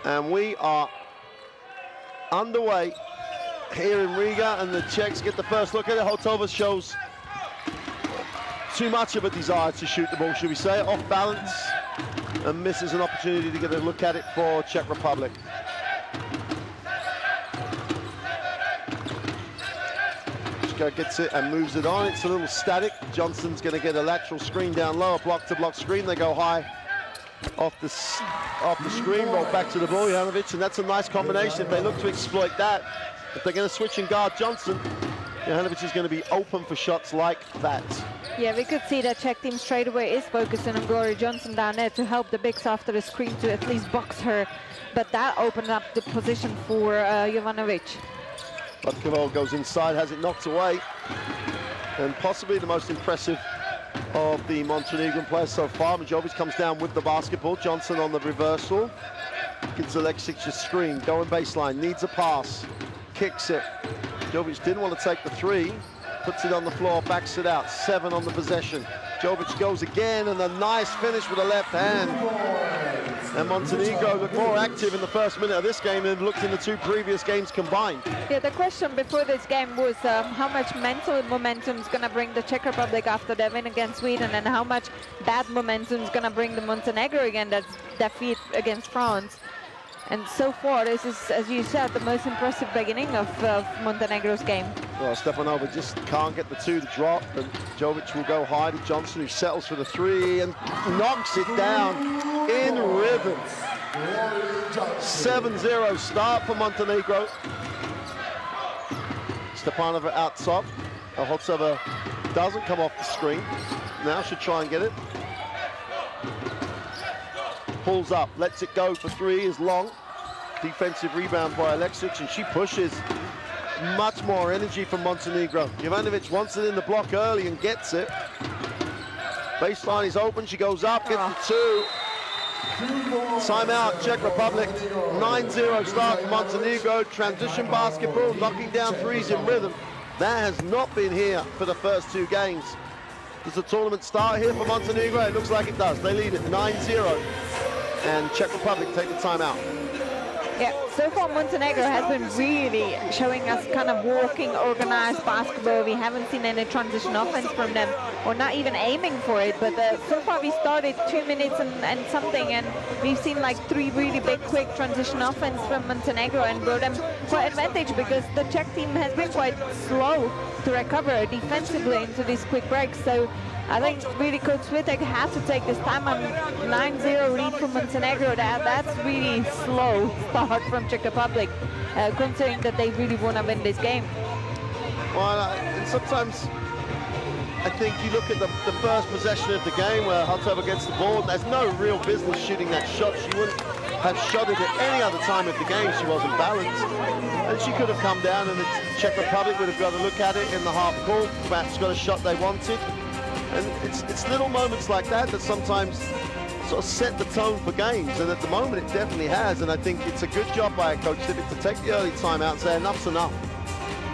And we are underway here in Riga, and the Czechs get the first look at it. Holtova shows too much of a desire to shoot the ball, should we say, off balance, and misses an opportunity to get a look at it for Czech Republic. Gets it and moves it on. It's a little static. Johnson's going to get a lateral screen down low, a block-to-block screen. They go high off the screen, roll back to the ball, Jovanovic, and that's a nice combination. If they look to exploit that, if they're going to switch and guard Johnson, Jovanovic is going to be open for shots like that. Yeah, we could see that Czech team straight away is focusing on Gloria Johnson down there to help the bigs after the screen to at least box her, but that opened up the position for Jovanovic. Butkovol goes inside, has it knocked away, and possibly the most impressive of the Montenegrin players so far. Majovic comes down with the basketball. Johnson on the reversal. Gives Alexic a screen, going baseline, needs a pass, kicks it. Jovic didn't want to take the three, puts it on the floor, backs it out. 7 on the possession. Jovic goes again, and a nice finish with the left hand. And Montenegro looked more active in the first minute of this game than looked in the 2 previous games combined. Yeah, the question before this game was how much mental momentum is going to bring the Czech Republic after their win against Sweden, and how much bad momentum is going to bring the Montenegro again, that defeat against France. And so far, this is, as you said, the most impressive beginning of Montenegro's game. Well, Stefanova just can't get the 2 to drop, and Jovic will go high to Johnson, who settles for the 3 and knocks it down in rhythm. 7-0 start for Montenegro. Stepanova out top. Holtsova doesn't come off the screen. Now should try and get it. Pulls up, lets it go for 3, is long. Defensive rebound by Alexic, and she pushes. Much more energy from Montenegro. Jovanovic wants it in the block early and gets it. Baseline is open, she goes up, gets the 2. Timeout, Czech Republic. 9-0 start for Montenegro. Transition basketball, knocking down 3s in rhythm. That has not been here for the first 2 games. Does the tournament start here for Montenegro? It looks like it does. They lead it 9-0. And Czech Republic take the timeout. Yeah, so far Montenegro has been really showing us kind of walking, organized basketball. We haven't seen any transition offense from them, or not even aiming for it. But so far we started 2 minutes and something, and we've seen like 3 really big, quick transition offense from Montenegro, and brought them quite advantage, because the Czech team has been quite slow to recover defensively into these quick breaks. So I think really Coach Switek has to take this time on 9-0 lead from Montenegro. That's really slow start from Czech Republic, considering that they really want to win this game. Well, and sometimes I think you look at the first possession of the game where Holtova gets the ball, and there's no real business shooting that shot. She wouldn't have shot it at any other time of the game. She wasn't balanced, and she could have come down, and the Czech Republic would have got a look at it in the half court, perhaps got a shot they wanted. And it's little moments like that that sometimes sort of set the tone for games, and at the moment it definitely has. And I think it's a good job by Coach Sivik to take the early timeout and say enough's enough.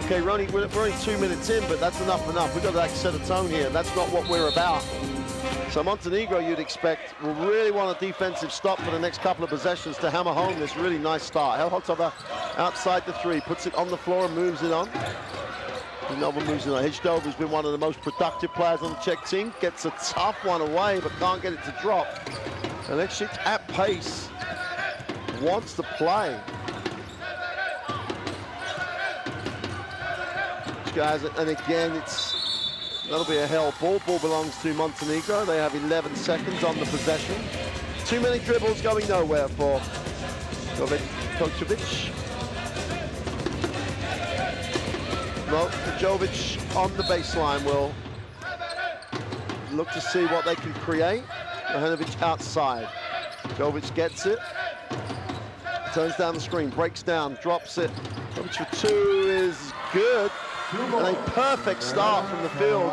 Okay, we're only 2 minutes in, but that's enough. We've got to like set a tone here. That's not what we're about. So Montenegro, you'd expect, will really want a defensive stop for the next couple of possessions to hammer home this really nice start. Holtova outside the 3, puts it on the floor and moves it on. Nova moves it on. Hishdov, who's been one of the most productive players on the Czech team, gets a tough one away, but can't get it to drop. Alexic at pace, wants to play. This guy has it, and again, that'll be a hell ball. Ball belongs to Montenegro. They have 11 seconds on the possession. Too many dribbles going nowhere for Kočević. No, Jovic on the baseline will look to see what they can create. Jovanovic outside. Jovic gets it. Turns down the screen, breaks down, drops it. Jovic for 2 is good. And a perfect start from the field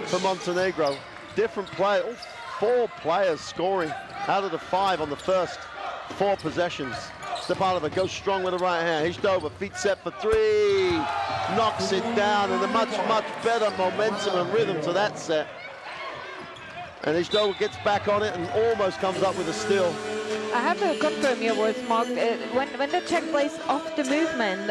for Montenegro. Different play, all 4 players scoring out of the 5 on the first 4 possessions. Stepanova goes strong with the right hand. Hishdova, feet set for 3. Knocks it down, and a much, much better momentum and rhythm to that set. And Hishdova gets back on it and almost comes up with a steal. I have to confirm your words, Mark. When the Czech plays off the movement,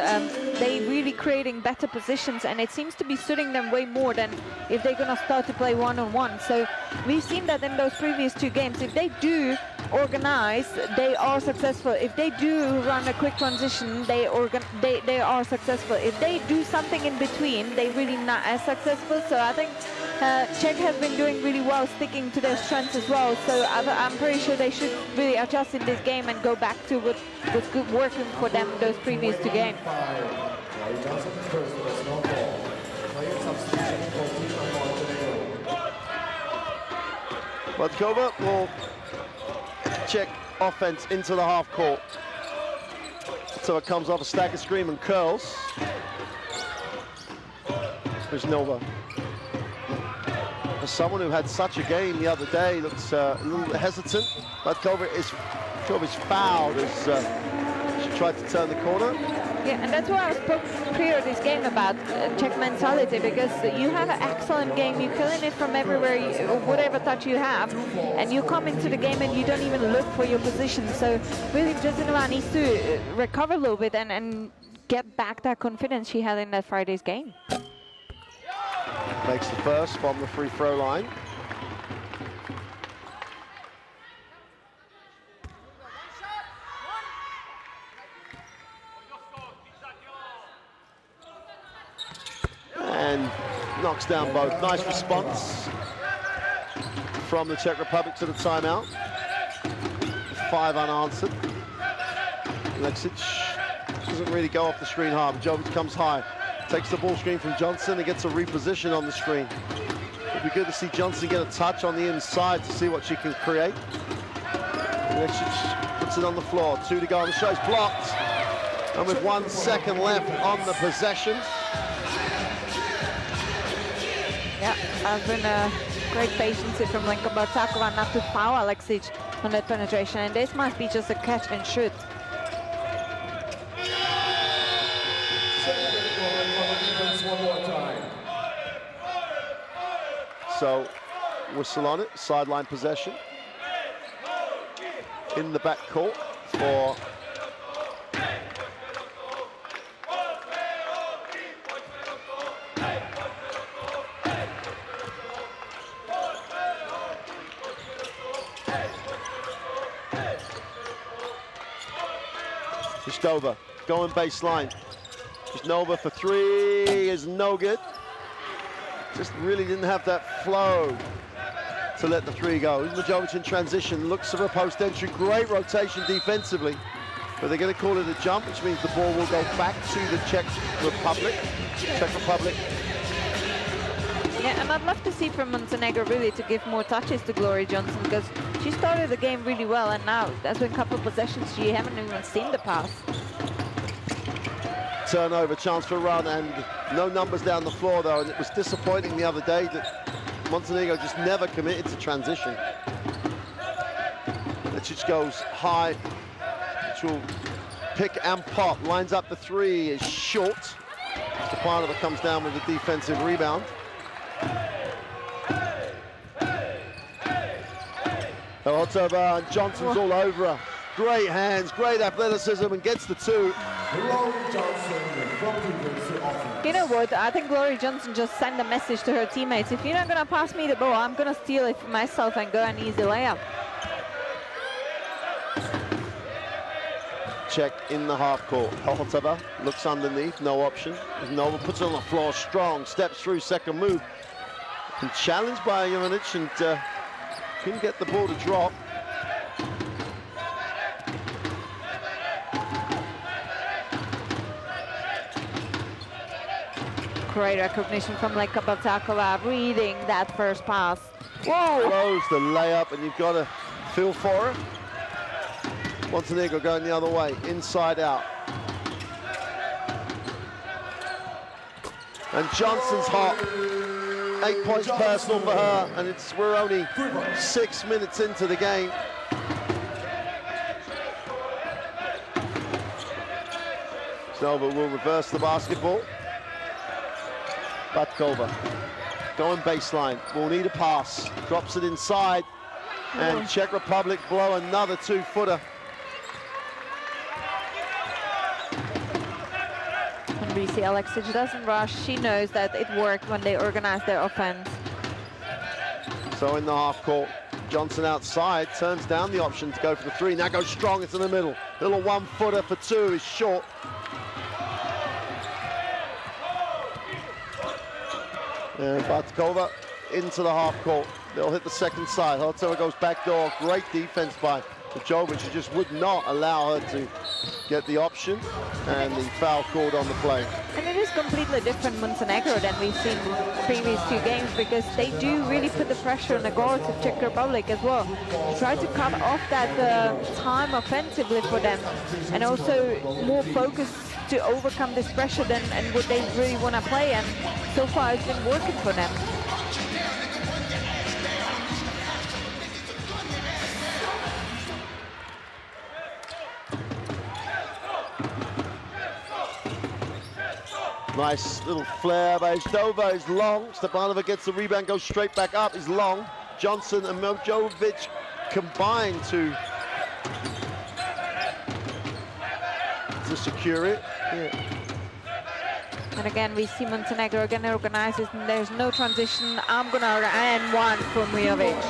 they really creating better positions, and it seems to be suiting them way more than if they're gonna start to play one-on-one. So we've seen that in those previous 2 games. If they do organize, they are successful. If they do run a quick transition, they are successful. If they do something in between, they're really not as successful. So I think Czech has been doing really well, sticking to their strengths as well. So I'm pretty sure they should really adjust in this game and go back to what was good working for them those previous 2 games. Matkova will check offense into the half court. So it comes off a stagger screen and curls. There's Nova. For someone who had such a game the other day, looks a little hesitant. Matkova is fouled as she tried to turn the corner. Yeah, and that's why I spoke prior this game about Czech mentality, because you have an excellent game, you're killing it from everywhere, whatever touch you have, and you come into the game and you don't even look for your position. So really, Josenová needs to recover a little bit and get back that confidence she had in that Friday's game. Makes the first from the free throw line. And knocks down both. Nice response from the Czech Republic to the timeout. 5 unanswered. Leksic doesn't really go off the screen hard. Jovic comes high, takes the ball screen from Johnson and gets a reposition on the screen. It'd be good to see Johnson get a touch on the inside to see what she can create. Leksic puts it on the floor. 2 to go on the show. It's blocked. And with 1 second left on the possession. Yeah, has been a great patience from Bartakova not to foul Leksic on that penetration, and this must be just a catch and shoot. So, whistle on it, sideline possession. In the back court for Nova, going baseline. Nova for 3 is no good. Just really didn't have that flow to let the 3 go. Majovic in transition, looks for a post entry, great rotation defensively. But they're going to call it a jump, which means the ball will go back to the Czech Republic. Yeah, and I'd love to see from Montenegro really to give more touches to Glory Johnson, because she started the game really well, and now there's been a couple of possessions she haven't even seen the pass. Turnover, chance for a run, and no numbers down the floor though, and it was disappointing the other day that Montenegro just never committed to transition. Lečić goes high, which will pick and pop, lines up the 3, is short. Stepanova comes down with a defensive rebound. Otova and Johnson's all over her. Great hands, great athleticism, and gets the 2. You know what? I think Glory Johnson just sent a message to her teammates. If you're not going to pass me the ball, I'm going to steal it for myself and go an easy layup. Check in the half court. Otova looks underneath, no option. Nova puts it on the floor strong, steps through, second move. And challenged by Jovanovic, and couldn't get the ball to drop. Great recognition from Lenka Bartakova, reading that first pass. Whoa! Close the layup, and you've got to feel for it. Montenegro going the other way, inside out. And Johnson's hot. 8 points personal for her, and we're only 6 minutes into the game. Nova will reverse the basketball. Batkova going baseline, will need a pass, drops it inside. And Czech Republic blow another 2-footer. And we see Alexic doesn't rush. She knows that it worked when they organized their offense. So in the half court, Johnson outside, turns down the option to go for the three. Now goes strong, it's in the middle. Little 1-footer for two is short. And Bartkova into the half court. They'll hit the second side. Hotzova goes back door. Great defense by Jovic, who just would not allow her to get the option. And the foul called on the play. And it is completely different Montenegro than we've seen previous two games, because they do really put the pressure on the guards of Czech Republic as well. Try to cut off that time offensively for them, and also more focus to overcome this pressure than and what they really want to play, and so far it's been working for them. Nice little flare by Zdova, is long. Stepanova gets the rebound, goes straight back up, is long. Johnson and Jovic combine to secure it. Yeah. And again, we see Montenegro again organizes, and there's no transition. I'm gonna and one from Miovic.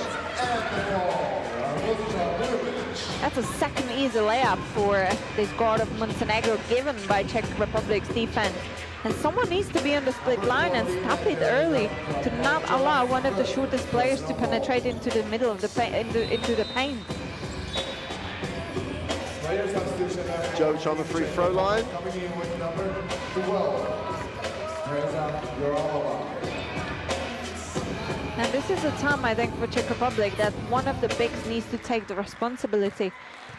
That's a second easy layup for this guard of Montenegro, given by Czech Republic's defense. And someone needs to be on the split line and stop it early to not allow one of the shortest players to penetrate into the middle of the into the paint. Jovic on the free throw line. And this is a time, I think, for Czech Republic that one of the bigs needs to take the responsibility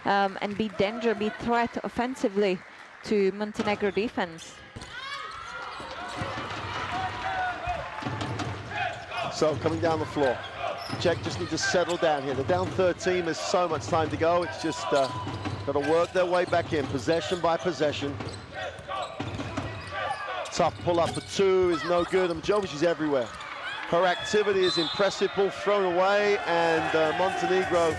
and be danger, be threat offensively to Montenegro defense. So coming down the floor, Czech just need to settle down here. They're down 13, there's so much time to go. It's just got to work their way back in, possession by possession. Tough pull up for two is no good, and Jovic is everywhere. Her activity is impressive, ball thrown away, and Montenegro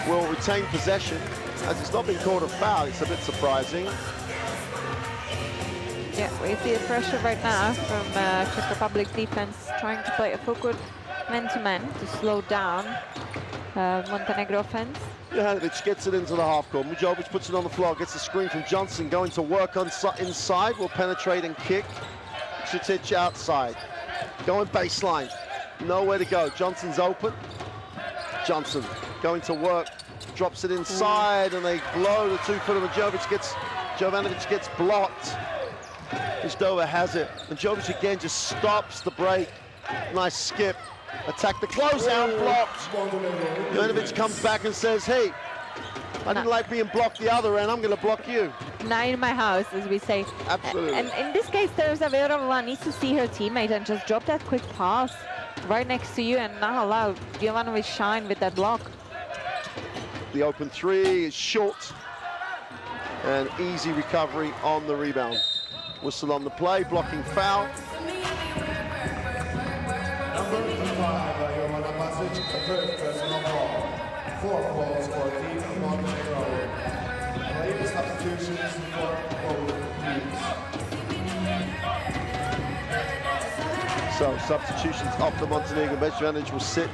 will retain possession. As it's not been called a foul, it's a bit surprising. Yeah, we see the pressure right now from Czech Republic defense, trying to play a full-court man-to-man to slow down Montenegro offense. Johanovic gets it into the half court. Mujovic puts it on the floor, gets the screen from Johnson, going to work on inside, will penetrate and kick. Citic outside, going baseline, nowhere to go. Johnson's open. Johnson going to work, drops it inside, and they blow the 2-footer. Jovanovic gets blocked. Zdova has it, and Jovic again just stops the break. Nice skip, attack the closeout, blocked. Jovanovic comes back and says, hey, I didn't like being blocked the other end, I'm going to block you. Not in my house, as we say. Absolutely. And in this case, Teresa Verová needs to see her teammate and just drop that quick pass right next to you and not allow Jovanovic shine with that block. The open three is short, and easy recovery on the rebound. Whistle on the play, blocking foul. Number 5, Joanna Basic, the first personal foul. 4 calls for Team Montenegro. Play substitutions for both teams. So substitutions off the Montenegro bench. Jovanovic will sit,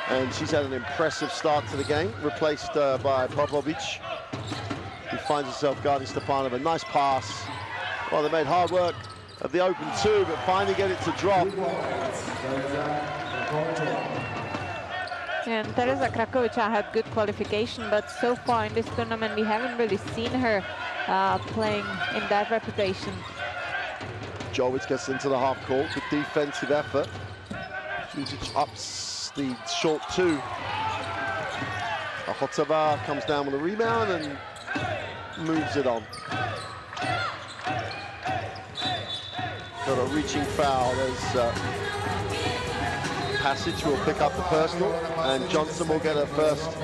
and she's had an impressive start to the game, replaced by Popovic, who finds herself guarding Stepanova. Nice pass. Well, they made hard work of the open two, but finally get it to drop. And Teresa Krakovic had good qualification, but so far in this tournament we haven't really seen her playing in that reputation. Jovic gets into the half court with defensive effort. Citic ups the short two. Hotzova comes down with a rebound and moves it on. Got a reaching foul. There's Passage will pick up the personal, and Johnson will get her first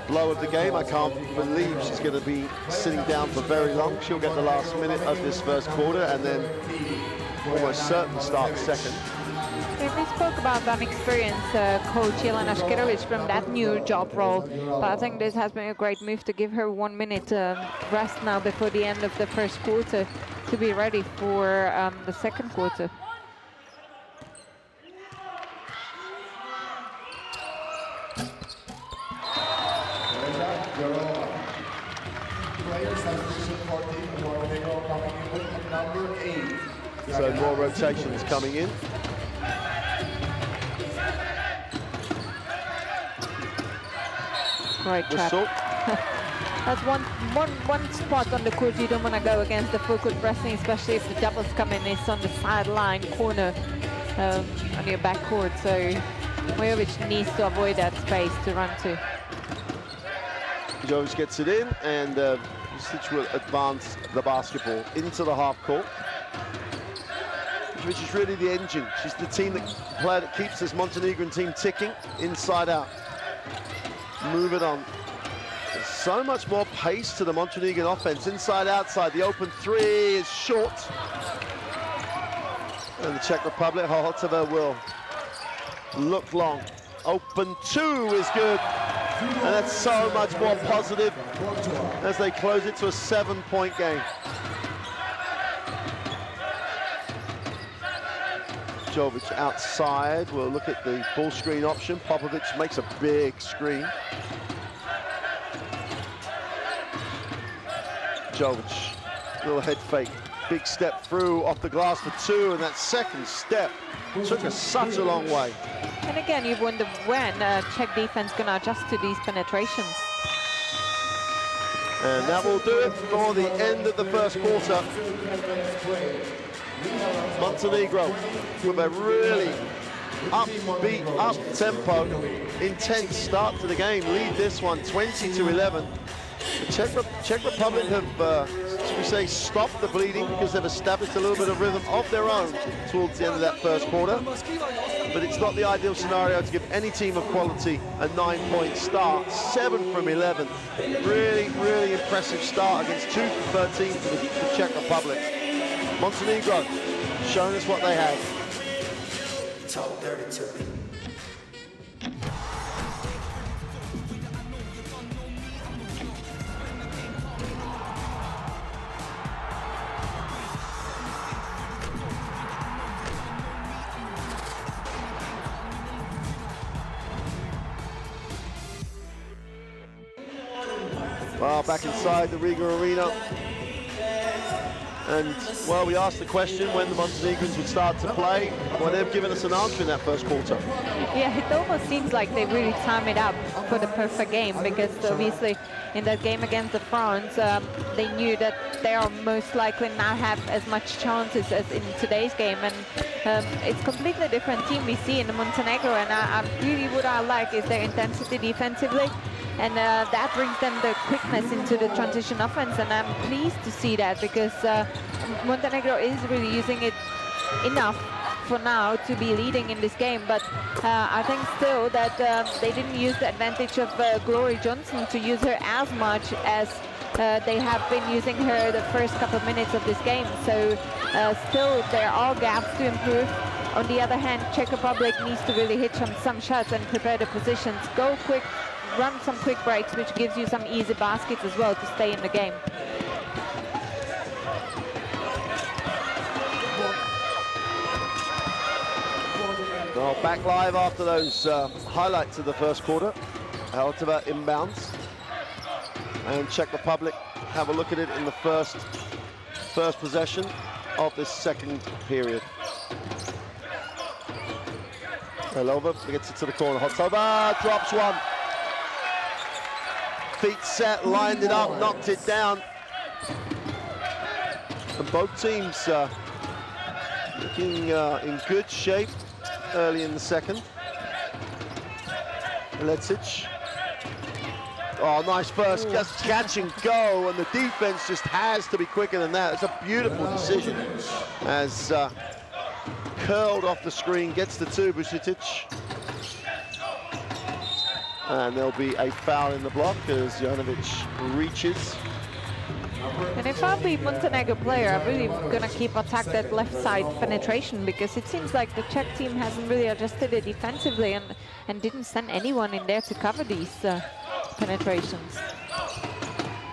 blow of the game. I can't believe she's going to be sitting down for very long. She'll get the last minute of this first quarter, and then almost certain start second. In this spoke about unexperienced coach Jelena Škerović from that new job role, but I think this has been a great move to give her 1 minute rest now before the end of the first quarter to be ready for the second quarter. So more rotations coming in. Great trap. That's one spot on the court you don't want to go against the full court pressing, especially if the doubles come in. It's on the sideline corner on your back court. So Mojovic needs to avoid that space to run to. Jovic gets it in, and Ljuistunez will advance the basketball into the half court. Which is really the engine. She's the team that keeps this Montenegrin team ticking inside out. Move it on. There's so much more pace to the Montenegrin offense. Inside, outside. The open three is short. And the Czech Republic, Hohotova will look long. Open two is good. And that's so much more positive as they close it to a 7-point game. Jovic outside. We'll look at the ball screen option. Popovic makes a big screen. Jovic, little head fake. Big step through off the glass for two, and that second step took us such a long way. And again, you wonder when Czech defense going to adjust to these penetrations. And that will do it for the end of the first quarter. Montenegro with a really upbeat, up-tempo, intense start to the game. Lead this one 20-11. The Czech Republic have, should we say, stopped the bleeding because they've established a little bit of rhythm of their own towards the end of that first quarter. But it's not the ideal scenario to give any team of quality a 9-point start. 7 from 11. Really, really impressive start against 2 from 13 for the Czech Republic. Montenegro showing us what they have. Talk 32. Well, back inside the Riga Arena. And, well, we asked the question when the Montenegrins would start to play. Well, they've given us an answer in that first quarter. Yeah, it almost seems like they really time it up for the perfect game, because obviously in that game against the France, they knew that they are most likely not have as much chances as in today's game. And it's a completely different team we see in Montenegro, and I really what I like is their intensity defensively. And that brings them the quickness into the transition offense, and I'm pleased to see that, because Montenegro is really using it enough for now to be leading in this game. But I think still that they didn't use the advantage of Glory Johnson to use her as much as they have been using her the first couple of minutes of this game. So still there are gaps to improve. On the other hand, Czech Republic needs to really hit some shots and prepare the positions, go quick, run some quick breaks, which gives you some easy baskets as well to stay in the game. Well, back live after those highlights of the first quarter. Hohotova inbounds. And Czech Republic have a look at it in the first possession of this second period. Helova gets it to the corner. Hohotova drops one. Feet set, lined it up, knocked it down. And both teams looking in good shape early in the second. Ledzic. Oh, nice first, just catch and go, and the defense just has to be quicker than that. It's a beautiful decision as curled off the screen, gets the two, Vucetic. And there'll be a foul in the block as Jovanovic reaches. And if I'll be Montenegro player, I'm really gonna keep attack that left side penetration, because it seems like the Czech team hasn't really adjusted it defensively and didn't send anyone in there to cover these penetrations.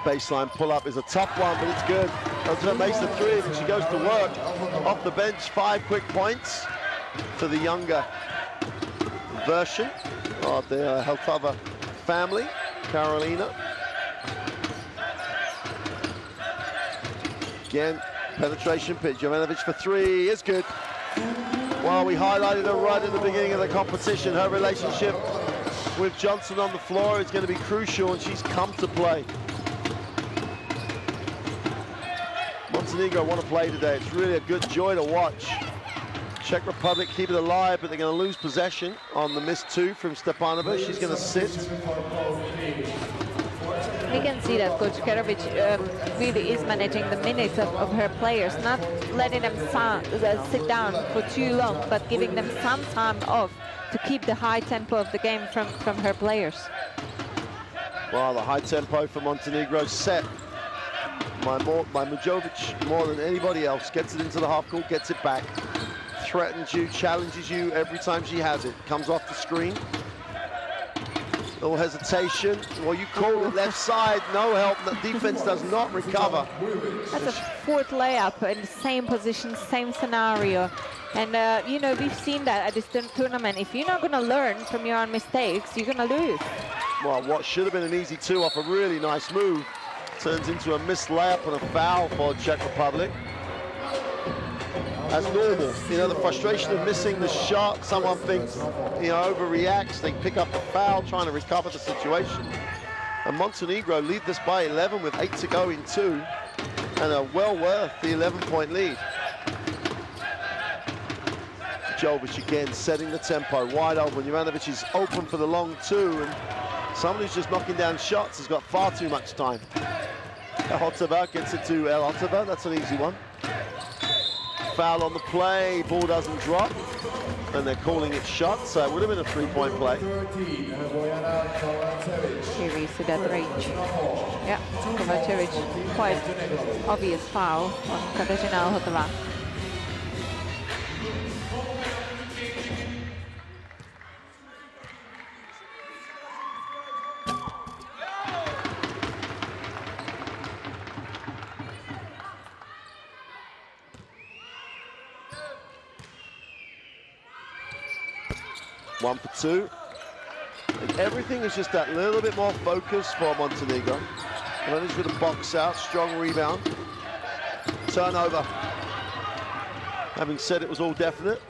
Baseline pull-up is a tough one, but it's good. Eltova makes the three, and she goes to work off the bench. 5 quick points to the younger version of the Eltova family, Carolina. Again, penetration pitch. Jovanovic for 3 is good. Well, we highlighted her right at the beginning of the competition. Her relationship with Johnson on the floor is going to be crucial, and she's come to play. Montenegro want to play today. It's really a good joy to watch. Czech Republic keep it alive, but they're going to lose possession on the missed 2 from Stepanova. She's going to sit. We can see that Coach Kerovic really is managing the minutes of her players, not letting them sit down for too long, but giving them some time off to keep the high tempo of the game from her players. Well, the high tempo for Montenegro set. Majovic, more than anybody else, gets it into the half court, gets it back, threatens you, challenges you every time she has it. Comes off the screen. Little hesitation. Well, you call it left side, no help. The defense does not recover. That's a 4th layup in the same position, same scenario. And, you know, we've seen that at this tournament. If you're not going to learn from your own mistakes, you're going to lose. Well, what should have been an easy 2 off a really nice move turns into a missed layup and a foul for Czech Republic. As normal, you know, the frustration of missing the shot, someone thinks, you know, overreacts, they pick up the foul, trying to recover the situation. And Montenegro lead this by 11 with 8 to go in 2, and are well worth the 11-point lead. Jovic again setting the tempo, wide open. Jovanovic is open for the long 2, and someone who's just knocking down shots has got far too much time. Eltova gets it to Eltova, that's an easy one. Foul on the play, ball doesn't drop, and they're calling it shot, so it would have been a 3-point play. Here we see that range. Yeah, Kovacevic, quite obvious foul on Katarzyna Eltova. One for 2. And everything is just that little bit more focus for Montenegro. Managed with a box out, strong rebound. Turnover. Having said it was all definite,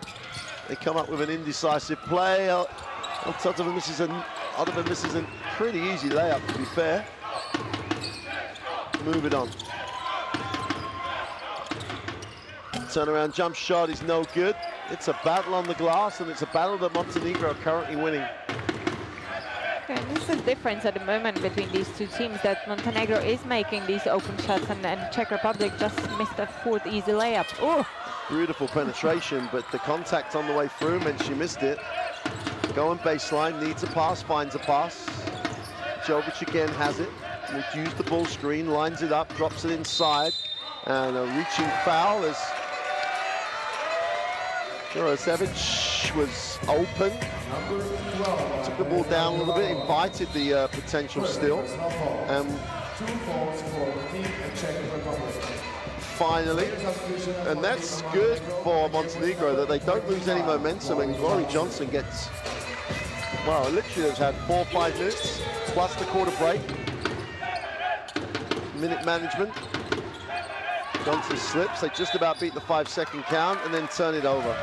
they come up with an indecisive play. Eltova misses a pretty easy layup, to be fair. Move it on. Turnaround jump shot is no good. It's a battle on the glass, and it's a battle that Montenegro are currently winning. Okay, this is the difference at the moment between these two teams, that Montenegro is making these open shots, and Czech Republic just missed a 4th easy layup. Oh! Beautiful penetration, but the contact on the way through meant she missed it. Going baseline, needs a pass, finds a pass. Jovic again has it. Will use the ball screen, lines it up, drops it inside, and a reaching foul as Jurasevic was open, took the ball down a little bit, invited the potential steal, and finally, and that's good for Montenegro, that they don't lose any momentum, and Glory Johnson gets, well, literally has had 4 or 5 minutes, plus the quarter break. Minute management. Johnson slips, they just about beat the 5-second count and then turn it over.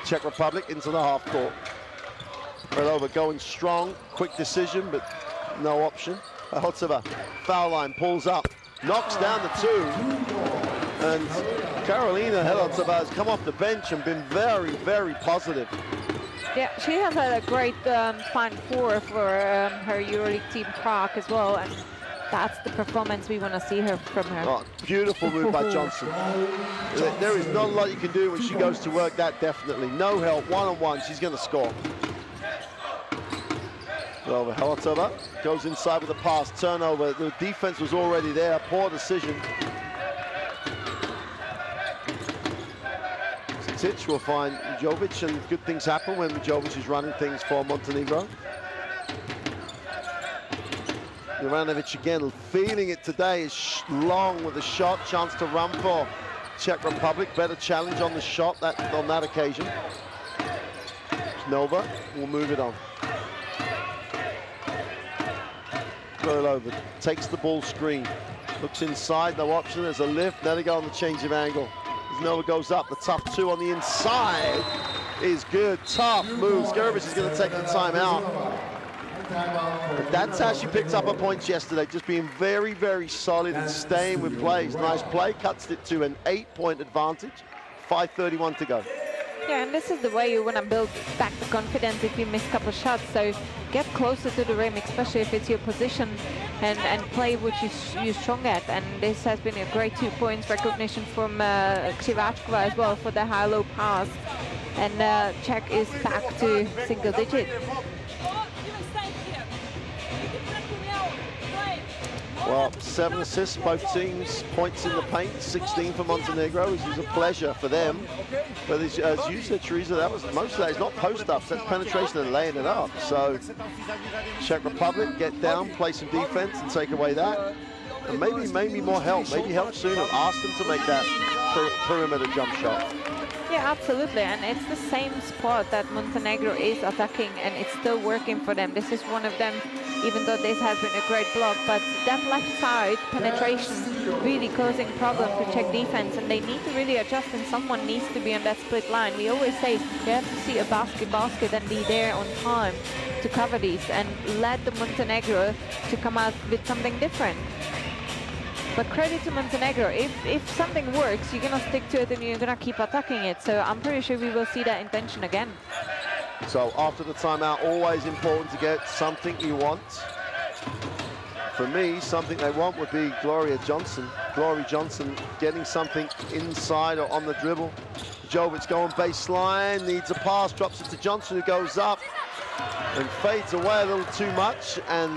Czech Republic into the half court. Relova going strong, quick decision, but no option. Eltova, foul line, pulls up, knocks down the 2. And Carolina Eltova has come off the bench and been very, very positive. Yeah, she has had a great Final Four for her EuroLeague team Prague as well. And That's the performance we want to see from her. Oh, beautiful move by Johnson. There is not a lot you can do when she goes to work, that definitely. No help, one-on-one, she's going to score. Over Halotova goes inside with a pass, turnover. The defense was already there, poor decision. CZECH will find Jovic, and good things happen when Jovic is running things for Montenegro. Jovanovic again feeling it today, is long with a shot, chance to run for Czech Republic. Better challenge on the shot on that occasion. Nova will move it on. Over, takes the ball screen, looks inside, no option, there's a lift, there they go on the change of angle. As Nova goes up, the tough two on the inside is good, tough moves. Gervich is going to take the time out. But that's how she picked up her points yesterday, just being very, very solid and staying with plays. Nice play, cuts it to an 8-point advantage, 5:31 to go. Yeah, and this is the way you want to build back the confidence if you miss a couple shots. So get closer to the rim, especially if it's your position, and play what you're strong at. And this has been a great 2 points recognition from Krzywaczkova as well for the high-low pass. And Czech is back to single digit. Well, 7 assists, both teams, points in the paint, 16 for Montenegro, which is a pleasure for them. But as you said, Teresa, that was most of that is not post-ups, that's penetration and laying it up. So Czech Republic, get down, play some defense and take away that. And maybe more help, maybe help sooner. Ask them to make that perimeter jump shot. Yeah, absolutely, and it's the same spot that Montenegro is attacking, and it's still working for them. This is one of them, even though this has been a great block, but that left side penetration really causing problems to Czech defense, and they need to really adjust, and someone needs to be on that split line. We always say you have to see a basket and be there on time to cover these, and let the Montenegro to come out with something different. But credit to Montenegro, if something works, you're going to stick to it and you're going to keep attacking it. So I'm pretty sure we will see that intention again. So after the timeout, always important to get something you want. For me, something they want would be Glory Johnson getting something inside or on the dribble. Jovic going baseline, needs a pass, drops it to Johnson, who goes up and fades away a little too much, and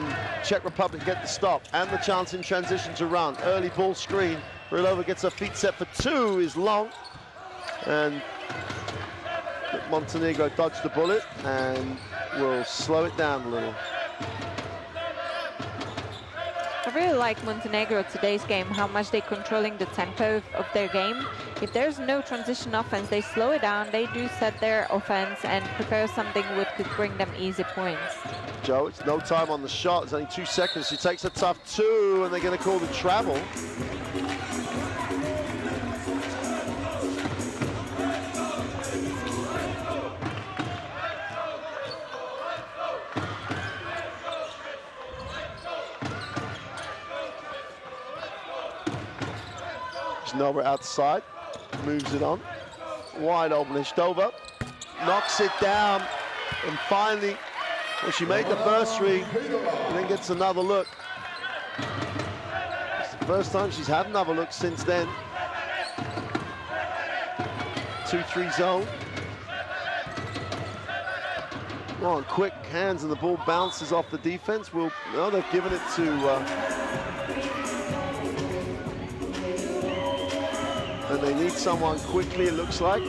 Czech Republic get the stop and the chance in transition to run. Early ball screen, Rylova gets her feet set for two, is long, and Montenegro dodged the bullet and will slow it down a little. I really like Montenegro today's game, how much they're controlling the tempo of their game. If there's no transition offense, they slow it down, they do set their offense and prepare something which could bring them easy points. Joe, it's no time on the shot, it's only 2 seconds. She takes a tough two, and they're going to call the travel. Nova outside, moves it on. Wide open, Ishtova knocks it down, and finally, well, she made the first three, and then gets another look. It's the first time she's had another look since then. 2-3 zone. Well, quick hands, and the ball bounces off the defense. No, they've given it to and they need someone quickly, it looks like.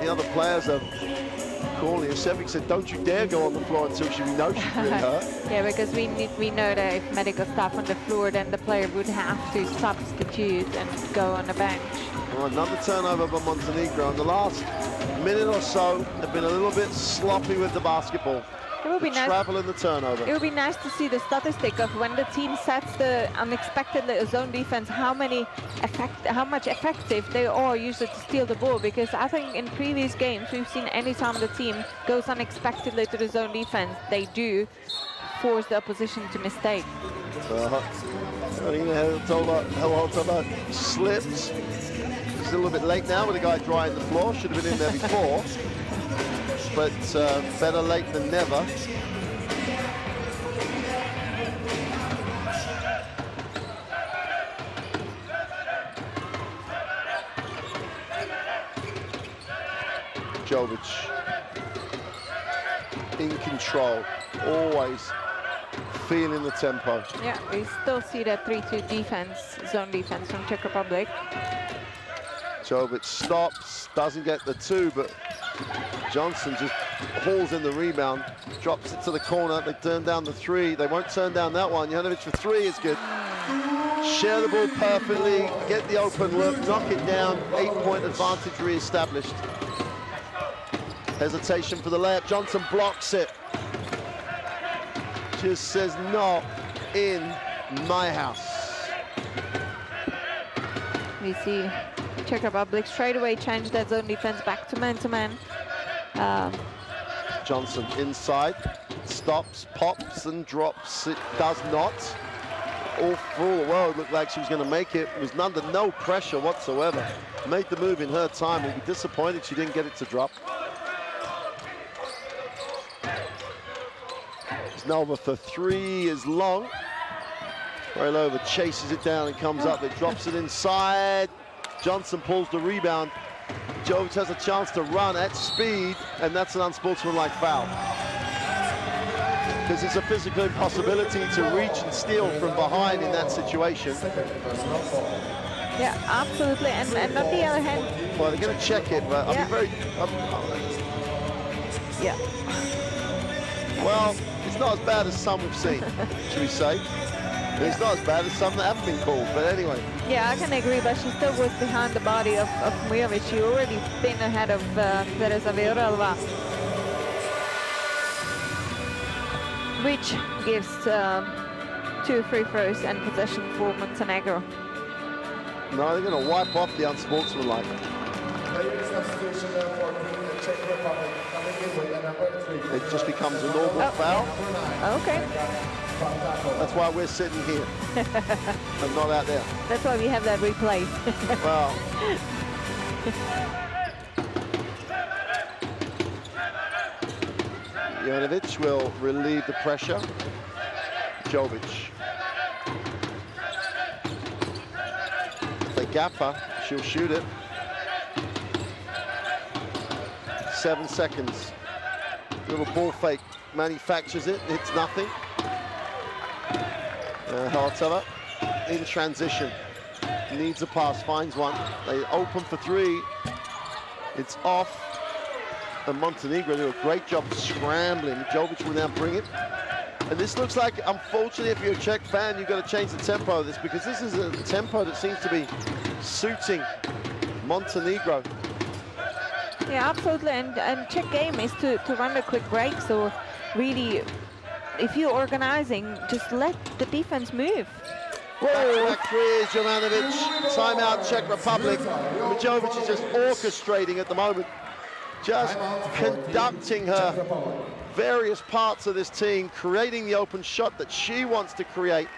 The other players are calling. Sevic said, don't you dare go on the floor until we know she's really hurt. Yeah, because we know that if medical staff on the floor, then the player would have to substitute and go on the bench. Well, another turnover by Montenegro. In the last minute or so, they've been a little bit sloppy with the basketball. It would be nice. Travel in the turnover. It would be nice to see the statistic of when the team sets the unexpected zone defense, how much effective they are usually to steal the ball. Because I think in previous games we've seen anytime the team goes unexpectedly to the zone defense, they do force the opposition to mistake. Halotova slips. He's a little bit late now with the guy drying the floor. Should have been in there before. But better late than never. Jovic in control, always feeling the tempo. Yeah, we still see that 3-2 defense, zone defense from Czech Republic. Jovic stops, doesn't get the 2, but Johnson just hauls in the rebound, drops it to the corner. They turn down the 3. They won't turn down that one. Jovanovic for 3 is good. Share the ball perfectly, get the open look, knock it down. 8-point advantage re-established. Hesitation for the layup. Johnson blocks it. Just says, not in my house. We see Czech Republic straight away change that zone defense back to man-to-man. Johnson inside, stops, pops and drops. It does not. For all the world, looked like she was going to make it. It was under no pressure whatsoever. Made the move in her time. We'll be disappointed she didn't get it to drop. Nova for 3 is long. Railova chases it down and comes up. It drops it inside. Johnson pulls the rebound. Jovic has a chance to run at speed, and that's an unsportsmanlike foul. Because it's a physical impossibility to reach and steal from behind in that situation. Yeah, absolutely. And on the other hand, well, they're going to check it, but yeah. I'll be very. Yeah. Well, it's not as bad as some we've seen, should we say? It's not as bad as some that haven't been called, but anyway. Yeah, I can agree, but she still was behind the body of Mujovic. She already been ahead of Teresa Villarreal, which gives 2 free throws and possession for Montenegro. No, they're going to wipe off the unsportsmanlike. It just becomes a normal foul. Okay. That's why we're sitting here and not out there. That's why we have that replay. Well, Jovanovic will relieve the pressure. Jovic. If they gap her, she'll shoot it. 7 seconds. Little ball fake, manufactures it, it's nothing. Halatova in transition, needs a pass, finds one. They open for 3, it's off. And Montenegro do a great job scrambling. Jovic will now bring it. And this looks like, unfortunately, if you're a Czech fan, you've got to change the tempo of this, because this is a tempo that seems to be suiting Montenegro. Yeah, absolutely, and Czech game is to run a quick break, so really, if you're organizing, just let the defense move. Back 3 is Jovanovic, timeout Czech Republic. Jovic is just orchestrating at the moment, just conducting her various parts of this team, creating the open shot that she wants to create.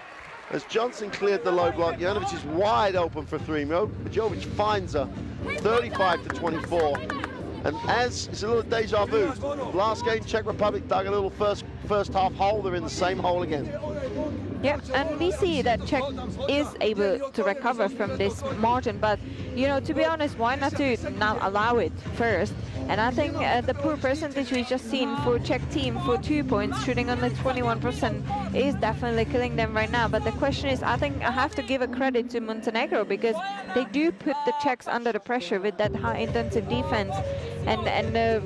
As Johnson cleared the low block, Jovanovic is wide open for 3. Jovic finds her, 35-24. And as it's a little deja vu, last game Czech Republic dug a little first half hole, they're in the same hole again. Yeah, and we see that Czech is able to recover from this margin, but you know, to be honest, why not allow it first? And I think the poor percentage we've just seen for Czech team for 2 points, shooting on the 21%, is definitely killing them right now. But the question is, I think I have to give a credit to Montenegro, because they do put the Czechs under the pressure with that high intensive defense, and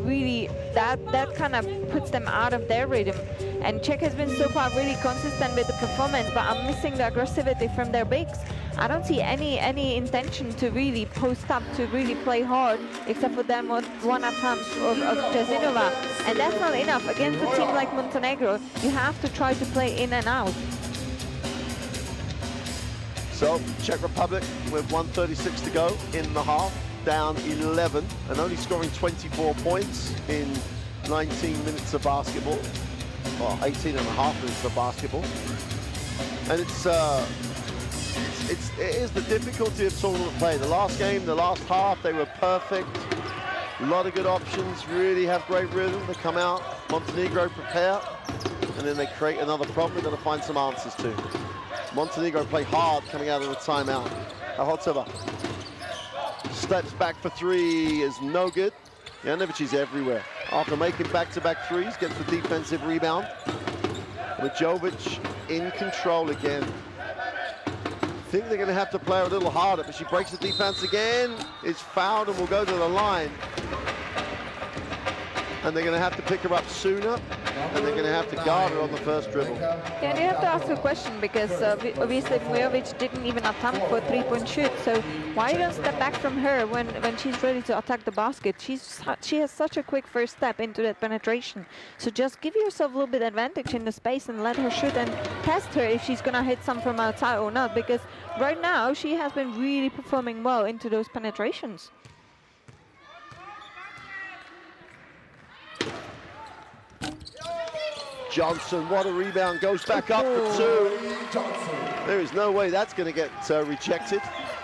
really that kind of puts them out of their rhythm. And Czech has been so far really consistent with the performance, but I'm missing the aggressivity from their bigs. I don't see any intention to really post up, to really play hard, except for them one attempt of Jazinova. And that's not enough. Against a team like Montenegro, you have to try to play in and out. So, Czech Republic with 1:36 to go in the half, down 11, and only scoring 24 points in 19 minutes of basketball. Well, 18 and a half minutes of basketball. And it is the difficulty of tournament play. The last game, the last half, they were perfect. A lot of good options, really have great rhythm. They come out, Montenegro prepare, and then they create another problem they've got to find some answers to. Montenegro play hard coming out of the timeout. Halatova steps back for 3 is no good. Jovanovic is everywhere. After making back-to-back threes, gets the defensive rebound. With Jovic in control again. I think they're going to have to play a little harder, but she breaks the defense again, is fouled and will go to the line. And they're going to have to pick her up sooner, and they're going to have to guard her on the first dribble. Yeah, and you have to ask a question, because obviously Mujovic didn't even attempt for a three-point shoot, so why don't step back from her when she's ready to attack the basket? She has such a quick first step into that penetration, so just give yourself a little bit advantage in the space and let her shoot and test her if she's gonna hit some from outside or not, because right now she has been really performing well into those penetrations. Johnson, what a rebound, goes back up for two. There is no way that's going to get rejected.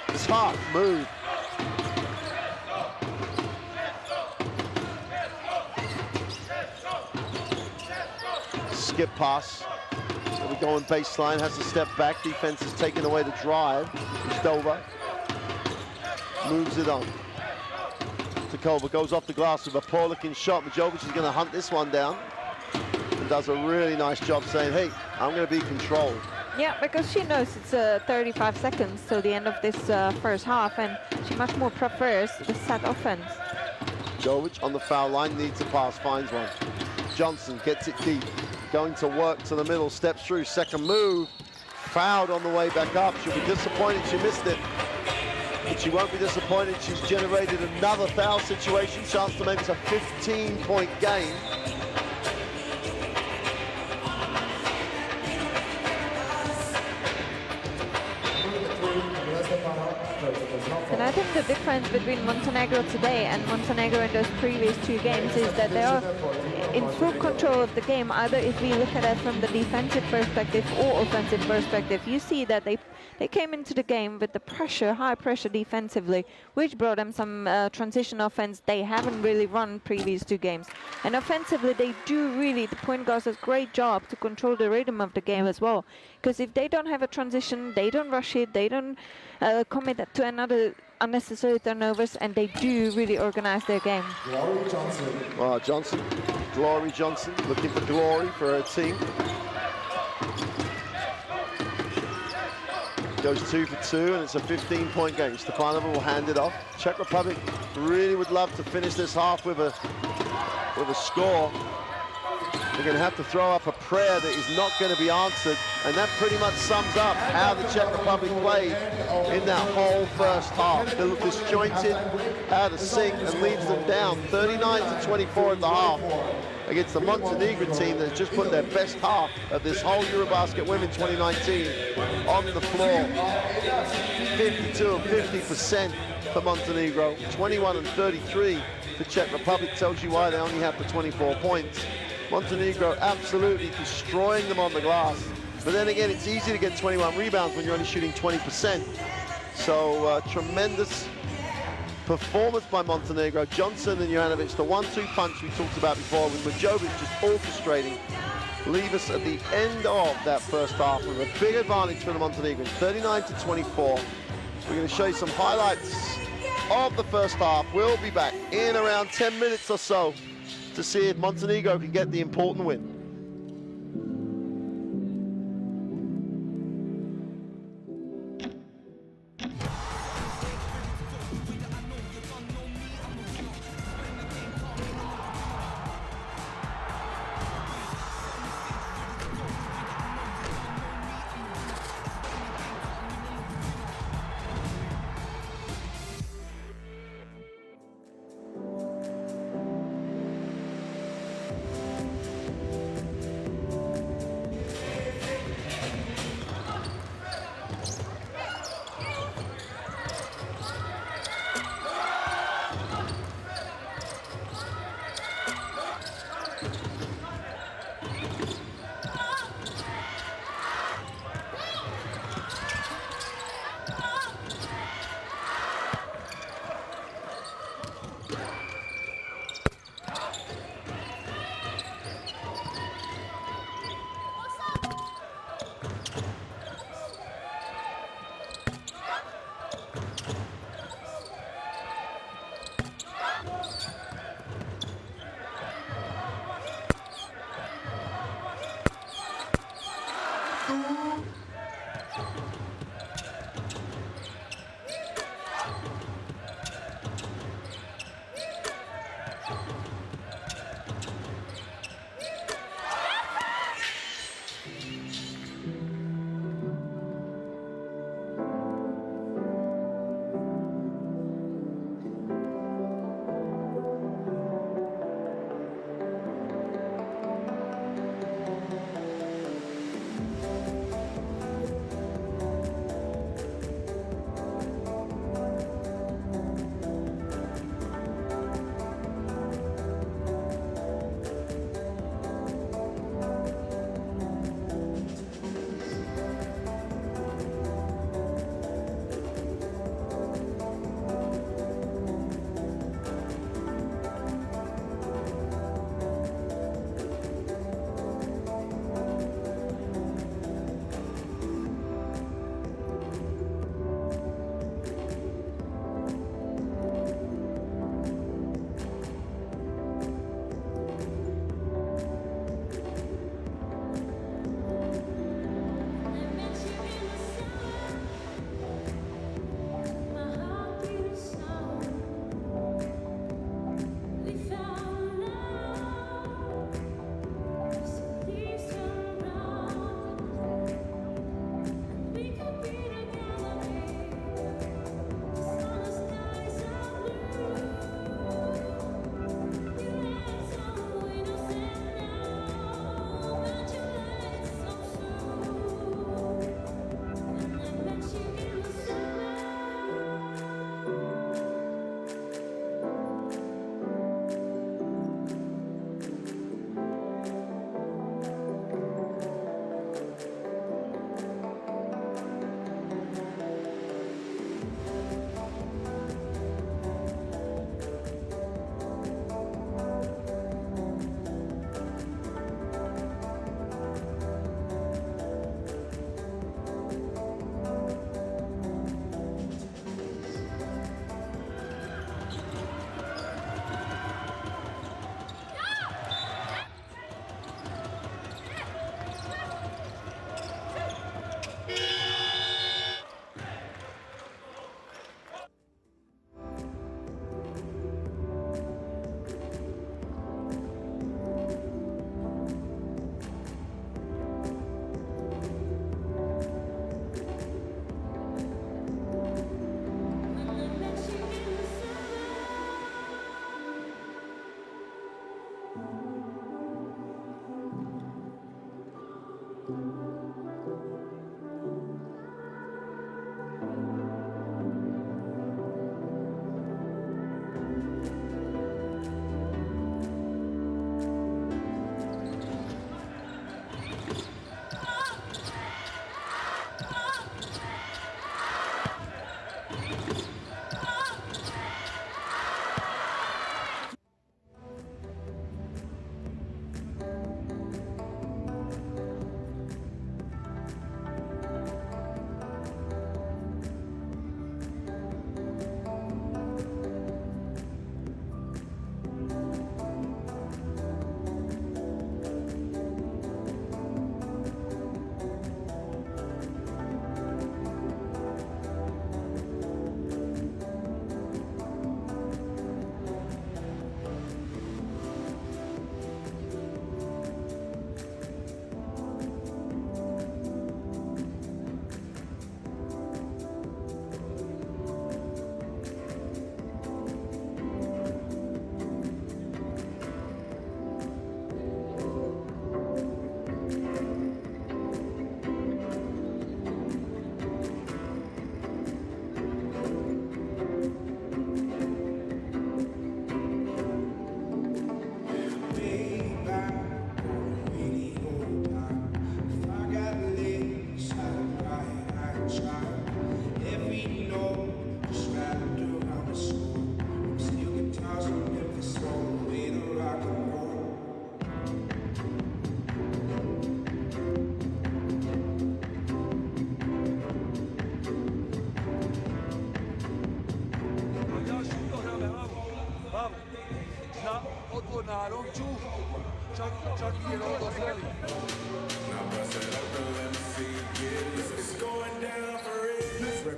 Tough move. Skip pass. So we go on baseline, has to step back. Defense has taken away the drive. Stova moves it on. Takova goes off the glass with a poor-looking shot. Mujovic is going to hunt this one down. And does a really nice job saying, hey, I'm going to be controlled. Yeah, because she knows it's 35 seconds till the end of this first half, and she much more prefers the set offense. Jovic on the foul line, needs a pass, finds one. Johnson gets it deep, going to work to the middle, steps through, second move, fouled on the way back up. She'll be disappointed she missed it, but she won't be disappointed. She's generated another foul situation, chance to make this a 15-point game. And I think the difference between Montenegro today and Montenegro in those previous two games is that they are in full control of the game, either if we look at it from the defensive perspective or offensive perspective. You see that they came into the game with the pressure, high pressure defensively, which brought them some transition offense they haven't really run previous two games. And offensively, they do really, the point guards does a great job to control the rhythm of the game as well. Because if they don't have a transition, they don't rush it, they don't commit to another unnecessary turnovers, and they do really organize their game. Glory Johnson. Well, Johnson, Glory Johnson, looking for glory for her team. Goes 2 for 2, and it's a 15-point game. Stepanova will hand it off. Czech Republic really would love to finish this half with a score. They're going to have to throw up a prayer that is not going to be answered, and that pretty much sums up how the Czech Republic played in that whole first half. They look disjointed, out of sync, and leads them down 39-24 at the half against the Montenegro team that has just put their best half of this whole Eurobasket Women 2019 on the floor. 52 and 50% for Montenegro, 21 and 33 for Czech Republic. Tells you why they only have the 24 points. Montenegro absolutely destroying them on the glass. But then again, it's easy to get 21 rebounds when you're only shooting 20%. So tremendous performance by Montenegro. Johnson and Jovanovic, the 1-2 punch we talked about before, with Mujovic just orchestrating, leave us at the end of that first half with a big advantage for the Montenegrins, 39-24. We're going to show you some highlights of the first half. We'll be back in around 10 minutes or so to see if Montenegro can get the important win.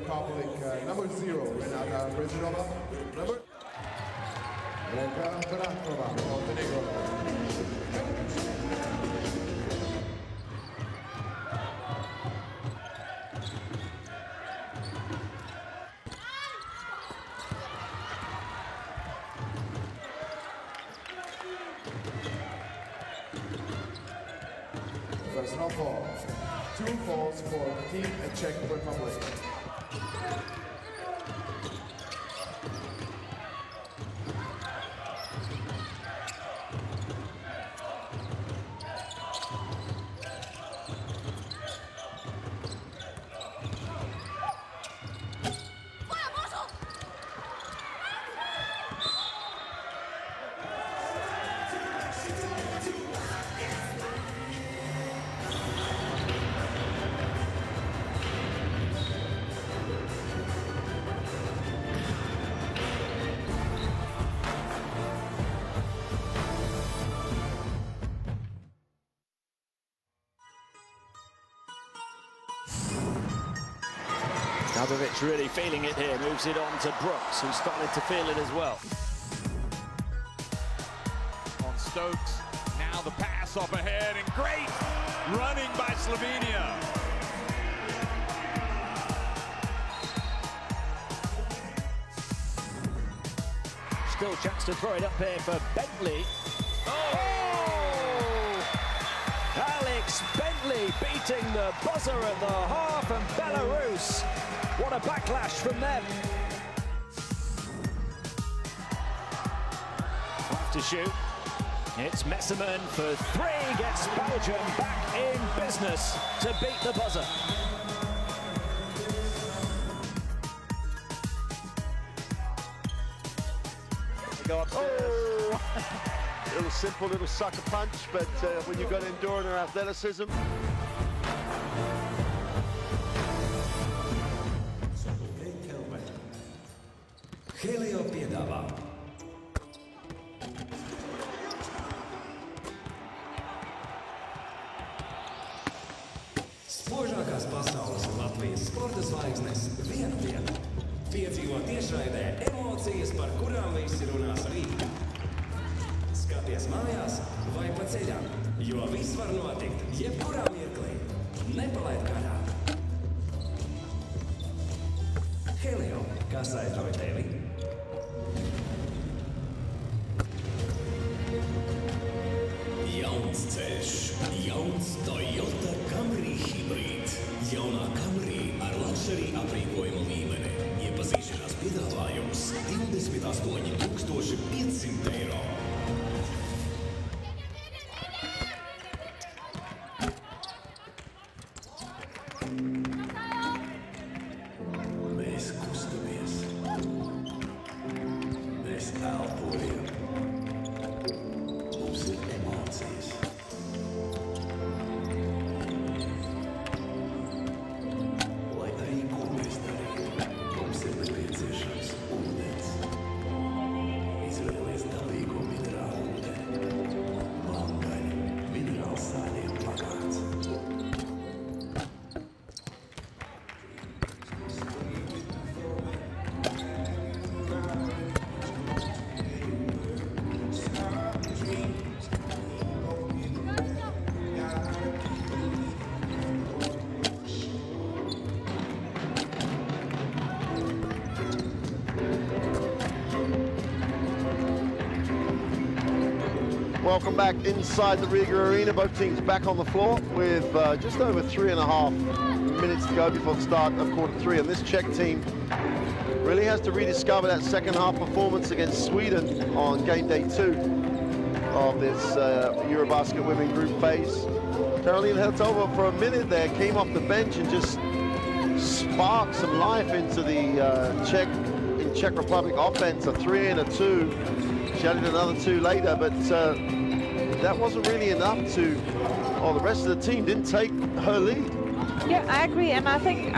Republic number 0, Renata Brezhnev. Number Lenka Baratrova, Montenegro. Personal foul. 2 fouls for Team Czech Republic. Jovonovic really feeling it here, moves it on to Brooks, who started to feel it as well. On Stokes, now the pass up ahead, and great running by Slovenia. Still chance to throw it up here for Bentley. Oh! Alex Bentley beating the buzzer at the half, and Belarus. What a backlash from them. Have to shoot. It's Messerman for 3, gets Belgium back in business to beat the buzzer. Go upstairs. Oh! Little simple little sucker punch, but when you've got to endure their athleticism. Helio piedāvā. Spožākās pasaules un Latvijas sporta zvaigznes vienu dienu. Piedzīvo tiešraidē emocijas, par kurām visi runās rīt. Skaties mājās vai pa ceļām, jo viss var notikt jebkurā mirklī. Nepalaid garām. Helio, kas aizrauj tevi? Jauns ceļš, jauns Toyota Camry hibrīds. Jaunā Camry ar luxury aprīkojumu līmeni. Iepazīšanās piedāvājums 28,500 eiro. Mēs kustamies. Mēs elpojam. Mums ir emocijas. Lai arī ko mēs darītu, mums ir nepieciešams ūdens. Izvēlies dabīgo minerālu ūdeni. Mangaļa, minerāls sāļiem plakāts. Welcome back inside the Riga Arena. Both teams back on the floor with just over 3.5 minutes to go before the start of quarter 3. And this Czech team really has to rediscover that second half performance against Sweden on game day 2 of this Eurobasket women group phase. Caroline Hertova for a minute there came off the bench and just sparked some life into the Czech Republic offense. A 3 and a 2. She added another 2 later, but that wasn't really enough to, the rest of the team didn't take her lead. Yeah, I agree, and I think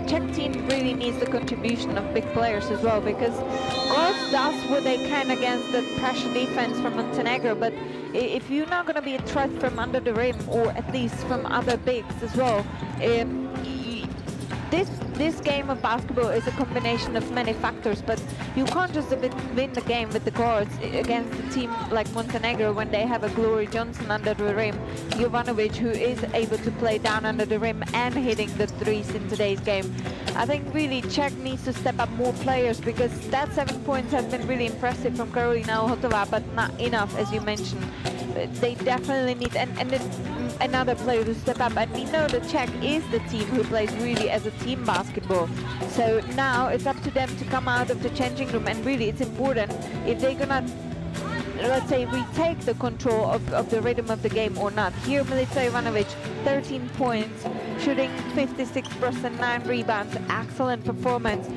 Czech team really needs the contribution of big players as well, because Gorz does what they can against the pressure defense from Montenegro, but if you're not going to be a threat from under the rim, or at least from other bigs as well, this game of basketball is a combination of many factors, but you can't just win the game with the guards against a team like Montenegro when they have a Glory Johnson under the rim, Jovanovic, who is able to play down under the rim and hitting the threes in today's game. I think really Czech needs to step up more players, because that 7 points has been really impressive from Karolina Ohotova, but not enough, as you mentioned. They definitely need another player to step up, and we know that Czech is the team who plays really as a team basketball. So now it's up to them to come out of the changing room, and really it's important if they're gonna, let's say, retake the control of the rhythm of the game or not. Here Milica Jovanovic, 13 points, shooting 56%, 9 rebounds, excellent performance.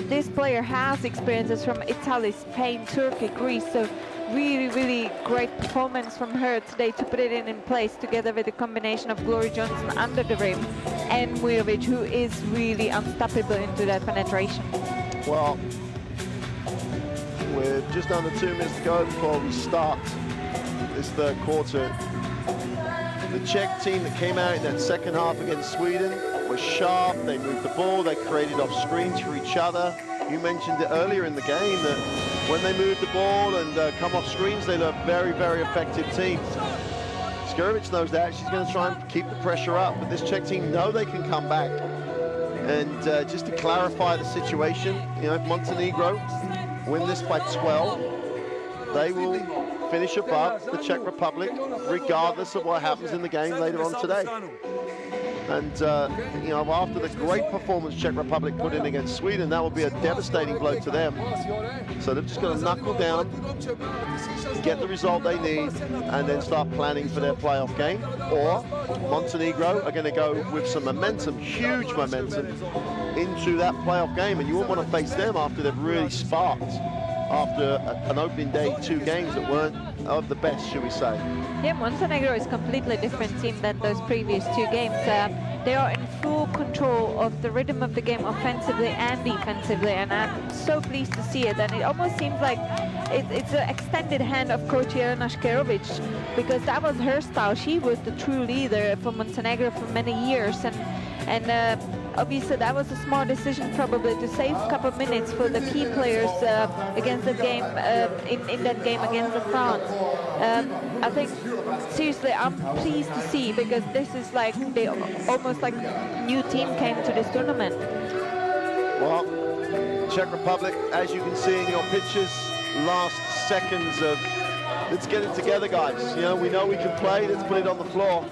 This player has experiences from Italy, Spain, Turkey, Greece, so really great performance from her today to put it in place, together with a combination of Glory Johnson under the rim and Mujovic, who is really unstoppable into that penetration. Well, we're just under 2 minutes to go before we start this third quarter. The Czech team that came out in that second half against Sweden was sharp. They moved the ball, they created off screens for each other. You mentioned it earlier in the game that when they move the ball and come off screens, they look very effective team. Skorovic knows that. She's going to try and keep the pressure up, but this Czech team know they can come back. And just to clarify the situation, you know, if Montenegro win this by 12, they will finish above the Czech Republic, regardless of what happens in the game later on today. And, you know, after the great performance Czech Republic put in against Sweden, that will be a devastating blow to them. So they've just got to knuckle down, get the result they need, and then start planning for their playoff game. Or Montenegro are going to go with some momentum, huge momentum, into that playoff game. And you won't want to face them after they've really sparked after an opening day 2 games that weren't of the best, should we say. Yeah, Montenegro is a completely different team than those previous 2 games. They are in full control of the rhythm of the game offensively and defensively, and I'm so pleased to see it. And it almost seems like it's an extended hand of coach Jelena Škerovic, because that was her style. She was the true leader for Montenegro for many years, and obviously that was a smart decision probably to save a couple of minutes for the key players against the game, in that game against the France. I think seriously I'm pleased to see, because this is like they almost like new team came to this tournament. Well, Czech Republic, as you can see in your pictures, last seconds of let's get it together, guys. You know, we know we can play, let's put it on the floor.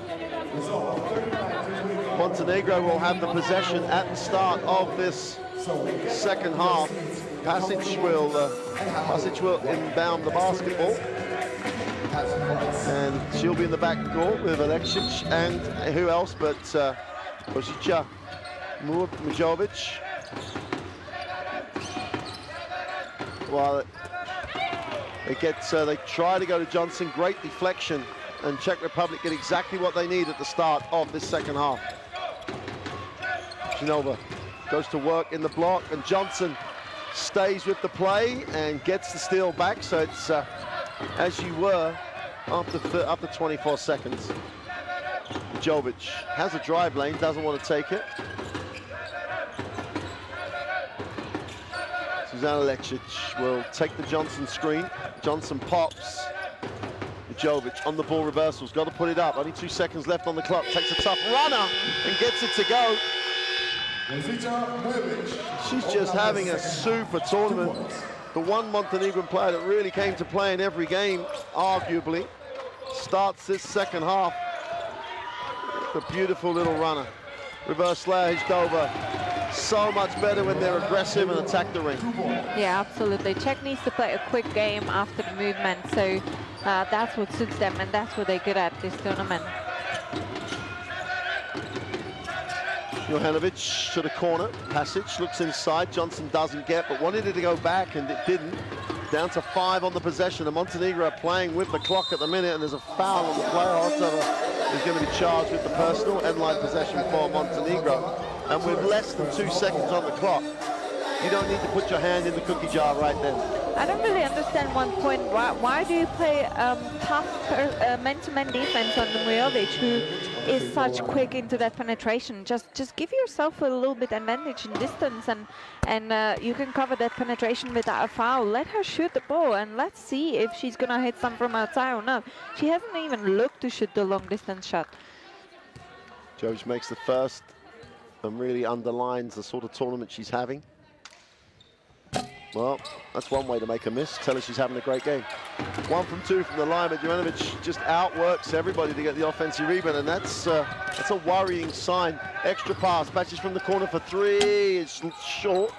Montenegro will have the possession at the start of this second half. Pasic will inbound the basketball, and she'll be in the back court with Aleksic and who else but Kosica Mujovic. Well, they try to go to Johnson, great deflection, and Czech Republic get exactly what they need at the start of this second half. Shinova goes to work in the block, and Johnson stays with the play and gets the steal back. So it's as you were after 24 seconds. Jovic has a drive lane, doesn't want to take it. Susanna Aleksic will take the Johnson screen. Johnson pops. Jovic on the ball reversals, got to put it up. Only 2 seconds left on the clock. Takes a tough runner and gets it to go. She's just having a super tournament. The one Montenegrin player that really came to play in every game, arguably, starts this second half. The beautiful little runner. Reverse layer, Hdova. So much better when they're aggressive and attack the ring. Yeah, absolutely. Czech needs to play a quick game after the movement, so that's what suits them, and that's what they're good at this tournament. Jovanovic to the corner. Pasic looks inside. Johnson doesn't get, but wanted it to go back, and it didn't. Down to 5 on the possession. And Montenegro are playing with the clock at the minute, and there's a foul on the player. Ohotova is going to be charged with the personal end line possession for Montenegro. and with less than 2 seconds on the clock, you don't need to put your hand in the cookie jar right then. I don't really understand one point. Why do you play tough man-to-man defense on Mujovic, who is such quick into that penetration? Just give yourself a little bit advantage in distance, and you can cover that penetration without a foul. Let her shoot the ball, and let's see if she's gonna hit some from outside or not. She hasn't even looked to shoot the long-distance shot. Jovic makes the first and really underlines the sort of tournament she's having. Well, that's one way to make a miss. Tell her she's having a great game. 1 from 2 from the line, but Jovanovic just outworks everybody to get the offensive rebound, and that's a worrying sign. Extra pass, matches from the corner for 3. It's short.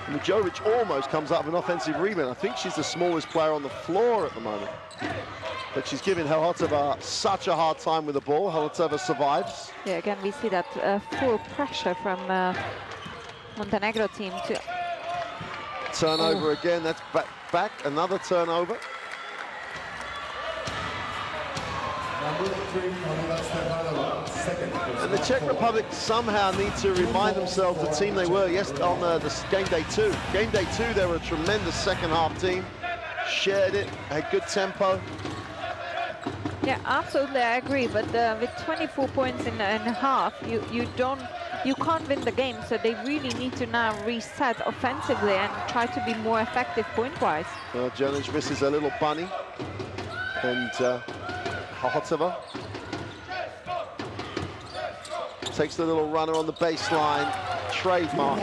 And Jovic almost comes up with an offensive rebound. I think she's the smallest player on the floor at the moment. But she's giving Halotova such a hard time with the ball. Halotova survives. Yeah, again, we see that full pressure from Montenegro team to... Turnover again, that's back, another turnover. And the Czech Republic somehow need to remind themselves the team they were on the game day 2. Game day 2, they were a tremendous second half team. Shared it, had good tempo. Yeah, absolutely, I agree. But with 24 points in half, you can't win the game. So they really need to now reset offensively and try to be more effective point-wise. Well, Jelic misses a little bunny, and Halotova takes the little runner on the baseline. Trademark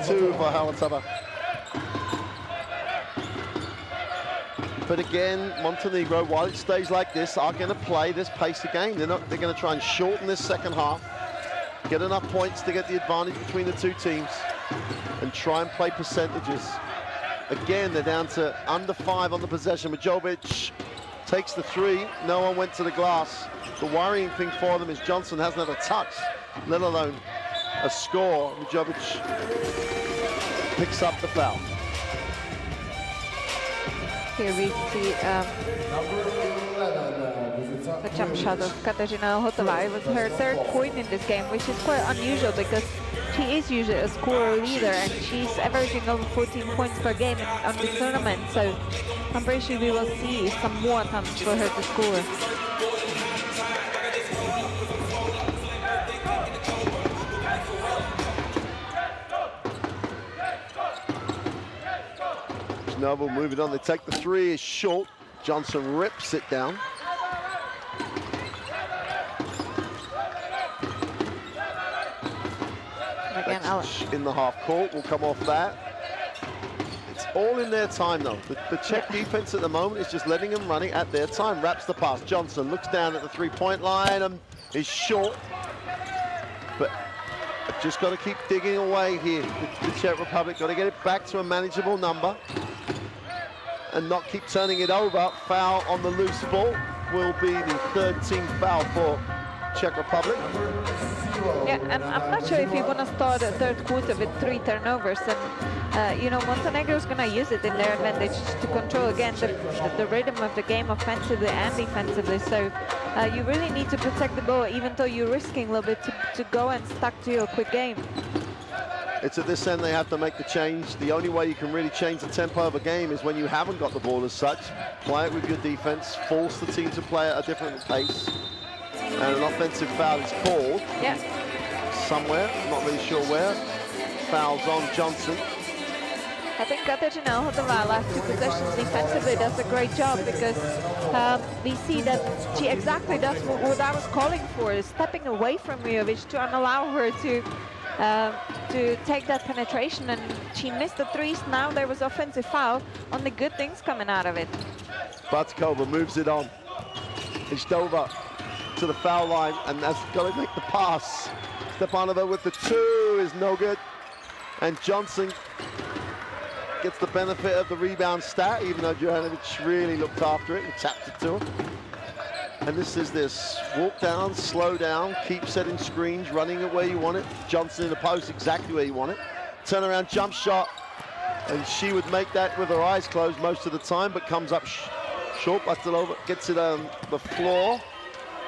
2 for Halotova. But again, Montenegro, while it stays like this, are going to play this pace of game. They're going to try and shorten this second half, get enough points to get the advantage between the two teams, and try and play percentages. Again, they're down to under 5 on the possession. Mujovic takes the 3. No one went to the glass. The worrying thing for them is Johnson hasn't had a touch, let alone a score. Mujovic picks up the foul. Here we see the jump shot of Katarzyna Halotova. It was her 3rd point in this game, which is quite unusual because she is usually a scorer leader and she's averaging over 14 points per game on the tournament. So I'm pretty sure we will see some more attempts for her to score. Noble moving on, they take the 3, is short. Johnson rips it down. Again, in the half court, will come off that. It's all in their time though. The Czech defense at the moment is just letting them running at their time. Wraps the pass. Johnson looks down at the 3-point line and is short. But just got to keep digging away here. The Czech Republic got to get it back to a manageable number and not keep turning it over. Foul on the loose ball will be the 3rd team foul for Czech Republic. Yeah, and I'm not sure if we want to start a 3rd quarter with 3 turnovers. And, you know, Montenegro is going to use it in their advantage to control, again, the rhythm of the game offensively and defensively. So you really need to protect the ball, even though you're risking a little bit to go and stuck to a quick game. It's at this end they have to make the change. The only way you can really change the tempo of a game is when you haven't got the ball as such. Play it with your defense, force the team to play at a different pace. And an offensive foul is called. Yeah. Somewhere, not really sure where. Fouls on Johnson. I think Katarzyna Halotova last 2 possessions defensively does a great job because we see that she exactly does what I was calling for, is stepping away from Mujovic to allow her to take that penetration, and she missed the 3s. Now there was offensive foul on the good things coming out of it. Bartkova moves it on. Ishtova to the foul line and has got to make the pass. Stepanova with the 2 is no good. And Johnson gets the benefit of the rebound stat, even though Jovanovic really looked after it and tapped it to him. And this is walk down, slow down, keep setting screens, running it where you want it. Johnson in the post, exactly where you want it. Turn around jump shot, and she would make that with her eyes closed most of the time, but comes up short. Bartolova gets it on the floor.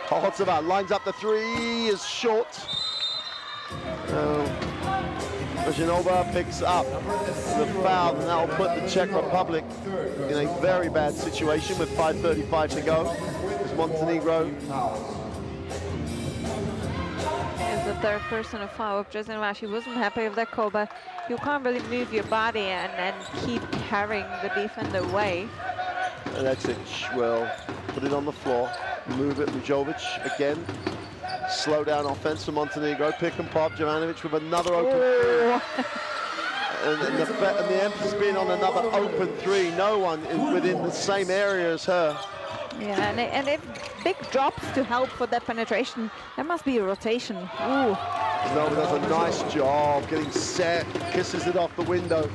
Halotova lines up the 3, is short. Janova picks up the foul, and that will put the Czech Republic in a very bad situation with 5:35 to go. As Montenegro is the third personal foul of Březnová. She wasn't happy with that call, but you can't really move your body and keep carrying the defender away. And that's it. Well, put it on the floor, move it. Lujovic again. Slow down offense for Montenegro. Pick and pop. Jovanovic with another open three. And the emphasis being on another open three. No one is within the same area as her. Yeah, and if big drops to help for that penetration, there must be a rotation. Ooh. Nova does a nice job getting set, kisses it off the window,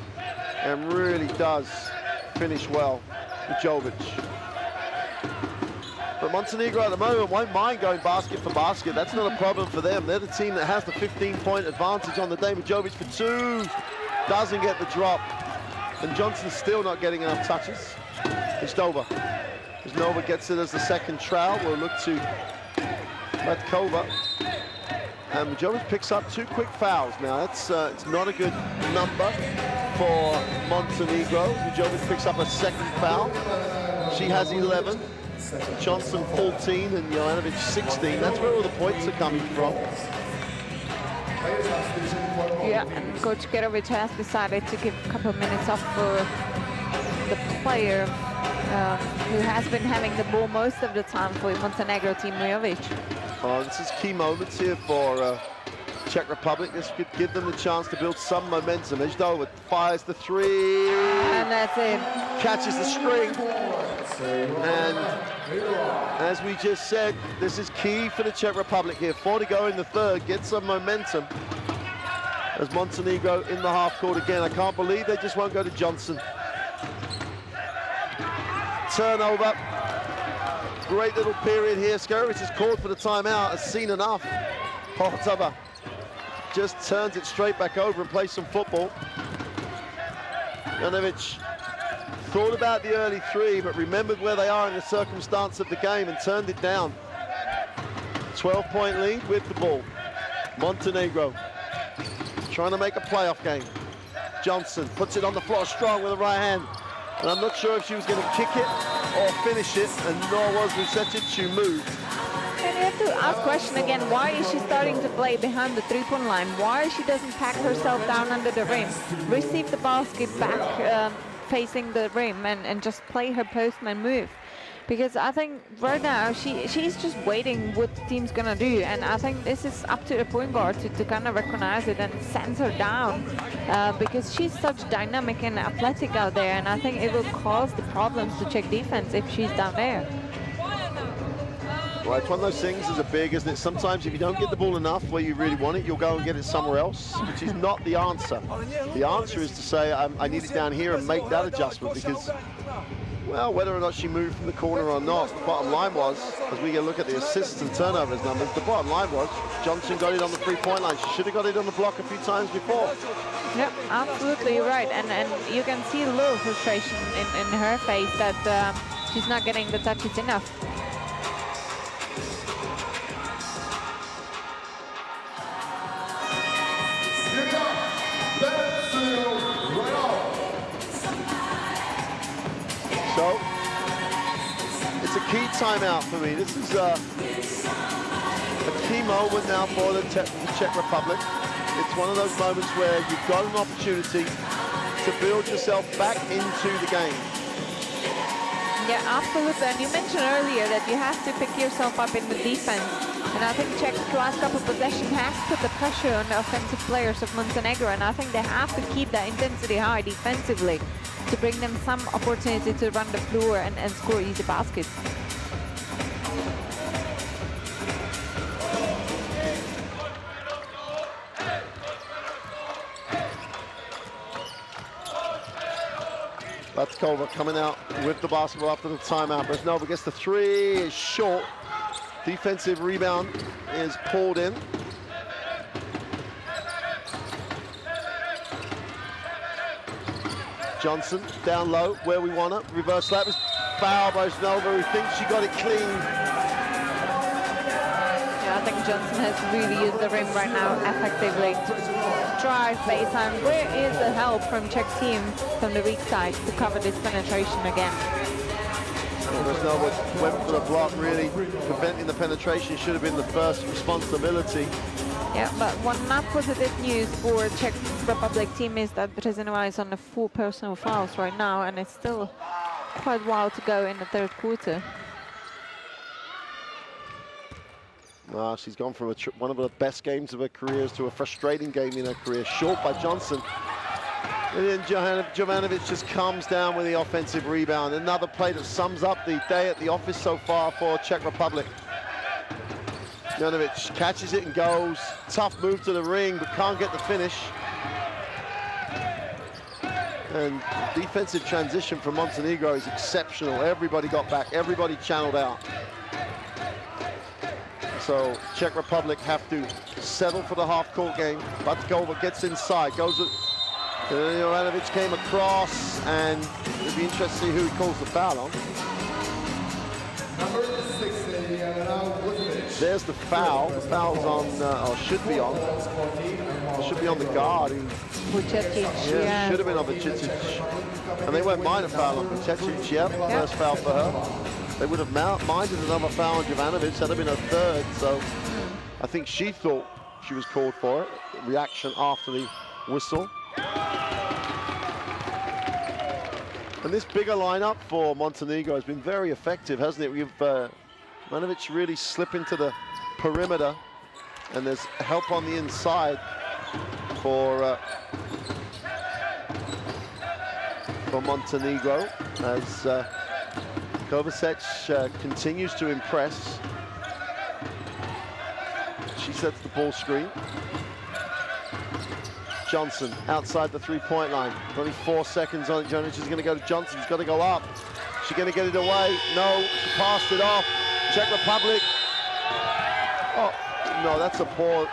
and really does finish well. Lujovic. But Montenegro at the moment won't mind going basket for basket. That's not a problem for them. They're the team that has the 15-point advantage on the day. Lujovic for two. Doesn't get the drop. And Johnson's still not getting enough touches. It's Nova. As Nova gets it as the second trowel, we'll look to Matkova. And Lujovic picks up 2 quick fouls. Now, that's it's not a good number for Montenegro. Lujovic picks up a second foul. She has 11. Johnson 14 and Jovanovic 16. That's where all the points are coming from. Yeah, and Coach Kerovic has decided to give a couple of minutes off for the player who has been having the ball most of the time for Montenegro team, Mujovic. Oh, this is key moments here for Czech Republic. This could give them the chance to build some momentum. Ejdova fires the three. And that's it. Catches the string. And as we just said, this is key for the Czech Republic here. 4 to go in the third. Get some momentum. As Montenegro in the half court again. I can't believe they just won't go to Johnson. Turnover. Great little period here. Skerovic is called for the timeout. Has seen enough. Hortova just turns it straight back over and plays some football. Jovanovic thought about the early three, but remembered where they are in the circumstance of the game and turned it down. 12-point lead with the ball. Montenegro trying to make a playoff game. Johnson puts it on the floor strong with the right hand. And I'm not sure if she was going to kick it or finish it, and nor was Lucetic. She moved. And you have to ask the question again, why is she starting to play behind the three-point line? Why she doesn't pack herself down under the rim, receive the basket back facing the rim and just play her postman move? Because I think right now she's just waiting what the team's gonna do, and I think this is up to the point guard to kind of recognize it and send her down because she's such dynamic and athletic out there, and I think it will cause the problems to Czech defense if she's down there. Well, it's one of those things as a big, isn't it? Sometimes if you don't get the ball enough where you really want it, you'll go and get it somewhere else, which is not the answer. The answer is to say, I need it down here and make that adjustment because, well, whether or not she moved from the corner or not, the bottom line was, as we look at the assists and turnovers numbers, the bottom line was Johnson got it on the three-point line. She should have got it on the block a few times before. Yep, absolutely right. And you can see a little frustration in her face that she's not getting the touches enough. So, it's a key timeout for me. This is a key moment now for the Czech Republic. It's one of those moments where you've got an opportunity to build yourself back into the game. Yeah, absolutely. And you mentioned earlier that you have to pick yourself up in the defense. And I think Czech's last couple of possessions has put the pressure on the offensive players of Montenegro. And I think they have to keep that intensity high defensively to bring them some opportunity to run the floor and score easy baskets. Matkova coming out with the basketball after the timeout. Březnova gets the three, is short. Defensive rebound is pulled in. Johnson down low where we want it. Reverse slap is foul by Březnova, who thinks she got it clean. Yeah, I think Johnson has really used the rim right now effectively to drive baseline. Where is the help from Czech team from the weak side to cover this penetration again? Resnova went for the block, really preventing the penetration should have been the first responsibility. Yeah, but one not positive news for Czech Republic team is that Březinová is on the 4 personal fouls right now, and it's still quite a while to go in the third quarter. She's gone from one of the best games of her career to a frustrating game in her career. Short by Johnson. And then Jovanovic just comes down with the offensive rebound. Another play that sums up the day at the office so far for Czech Republic. Jovanovic catches it and goes. Tough move to the ring, but can't get the finish. And defensive transition from Montenegro is exceptional. Everybody got back, everybody channeled out. So Czech Republic have to settle for the half-court game. Batkova gets inside, goes with Jovanovic came across, and it'd be interesting to see who he calls the foul on. There's the foul. The foul's on, or should be on. It should be on the guard. Yeah, should have been on Vučetić. And they won't mind a foul on Vučetić. Yep, first foul for her. They would have minded another foul on Jovanovic. That'd have been her third. So I think she thought she was called for it. Reaction after the whistle. And this bigger lineup for Montenegro has been very effective, hasn't it? We've Jovanovic really slip into the perimeter, and there's help on the inside for Montenegro as Kovacic continues to impress. She sets the ball screen. Johnson outside the three-point line. 24 seconds on it. Jovanovic is going to go to Johnson. He's got to go up. She's going to get it away. No, she passed it off. Czech Republic. Oh, no, that's a poor.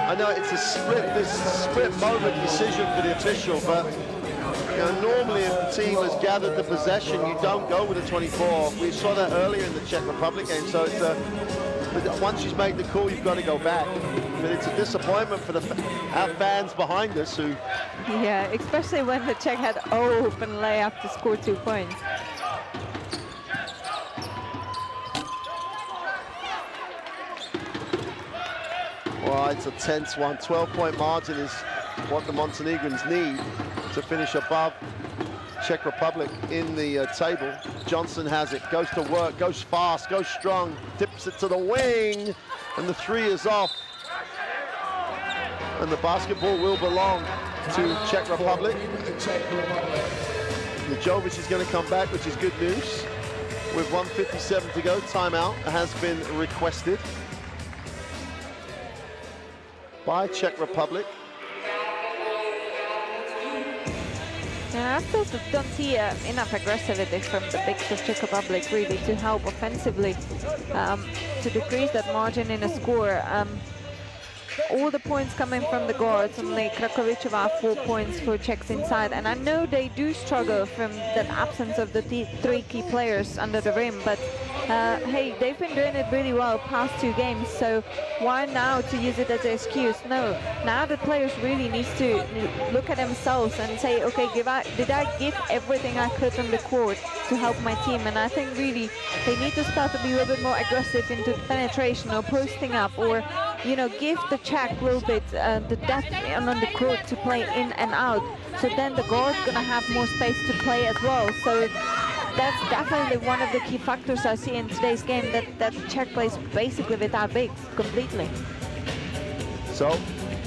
I know it's a split moment decision for the official, but you know, normally if the team has gathered the possession, you don't go with a 24. We saw that earlier in the Czech Republic game, so it's but once she's made the call, you've got to go back. But it's a disappointment for our fans behind us who... Yeah, especially when the Czech had open layup to score 2 points. Well, it's a tense one. 12-point margin is what the Montenegrins need to finish above Czech Republic in the table. Johnson has it, goes to work, goes fast, goes strong, tips it to the wing, and the three is off. And the basketball will belong to Czech Republic. Jovic is going to come back, which is good news. With 1:57 to go, timeout has been requested by Czech Republic. Yeah, I still don't see enough aggressivity from the bigs of Czech Republic really to help offensively to decrease that margin in a score. All the points coming from the guards, only Krakovičová 4 points for Czechs inside, and I know they do struggle from that absence of the three key players under the rim, but hey, they've been doing it really well past 2 games, so why now to use it as an excuse? No, now the players really need to look at themselves and say, okay, did I give everything I could on the court to help my team? And I think really they need to start to be a little bit more aggressive into penetration or posting up, or you know, give the Czech a little bit the depth on the court to play in and out, so then the guard's gonna have more space to play as well. So that's definitely one of the key factors I see in today's game, that Czech plays basically without bigs completely. So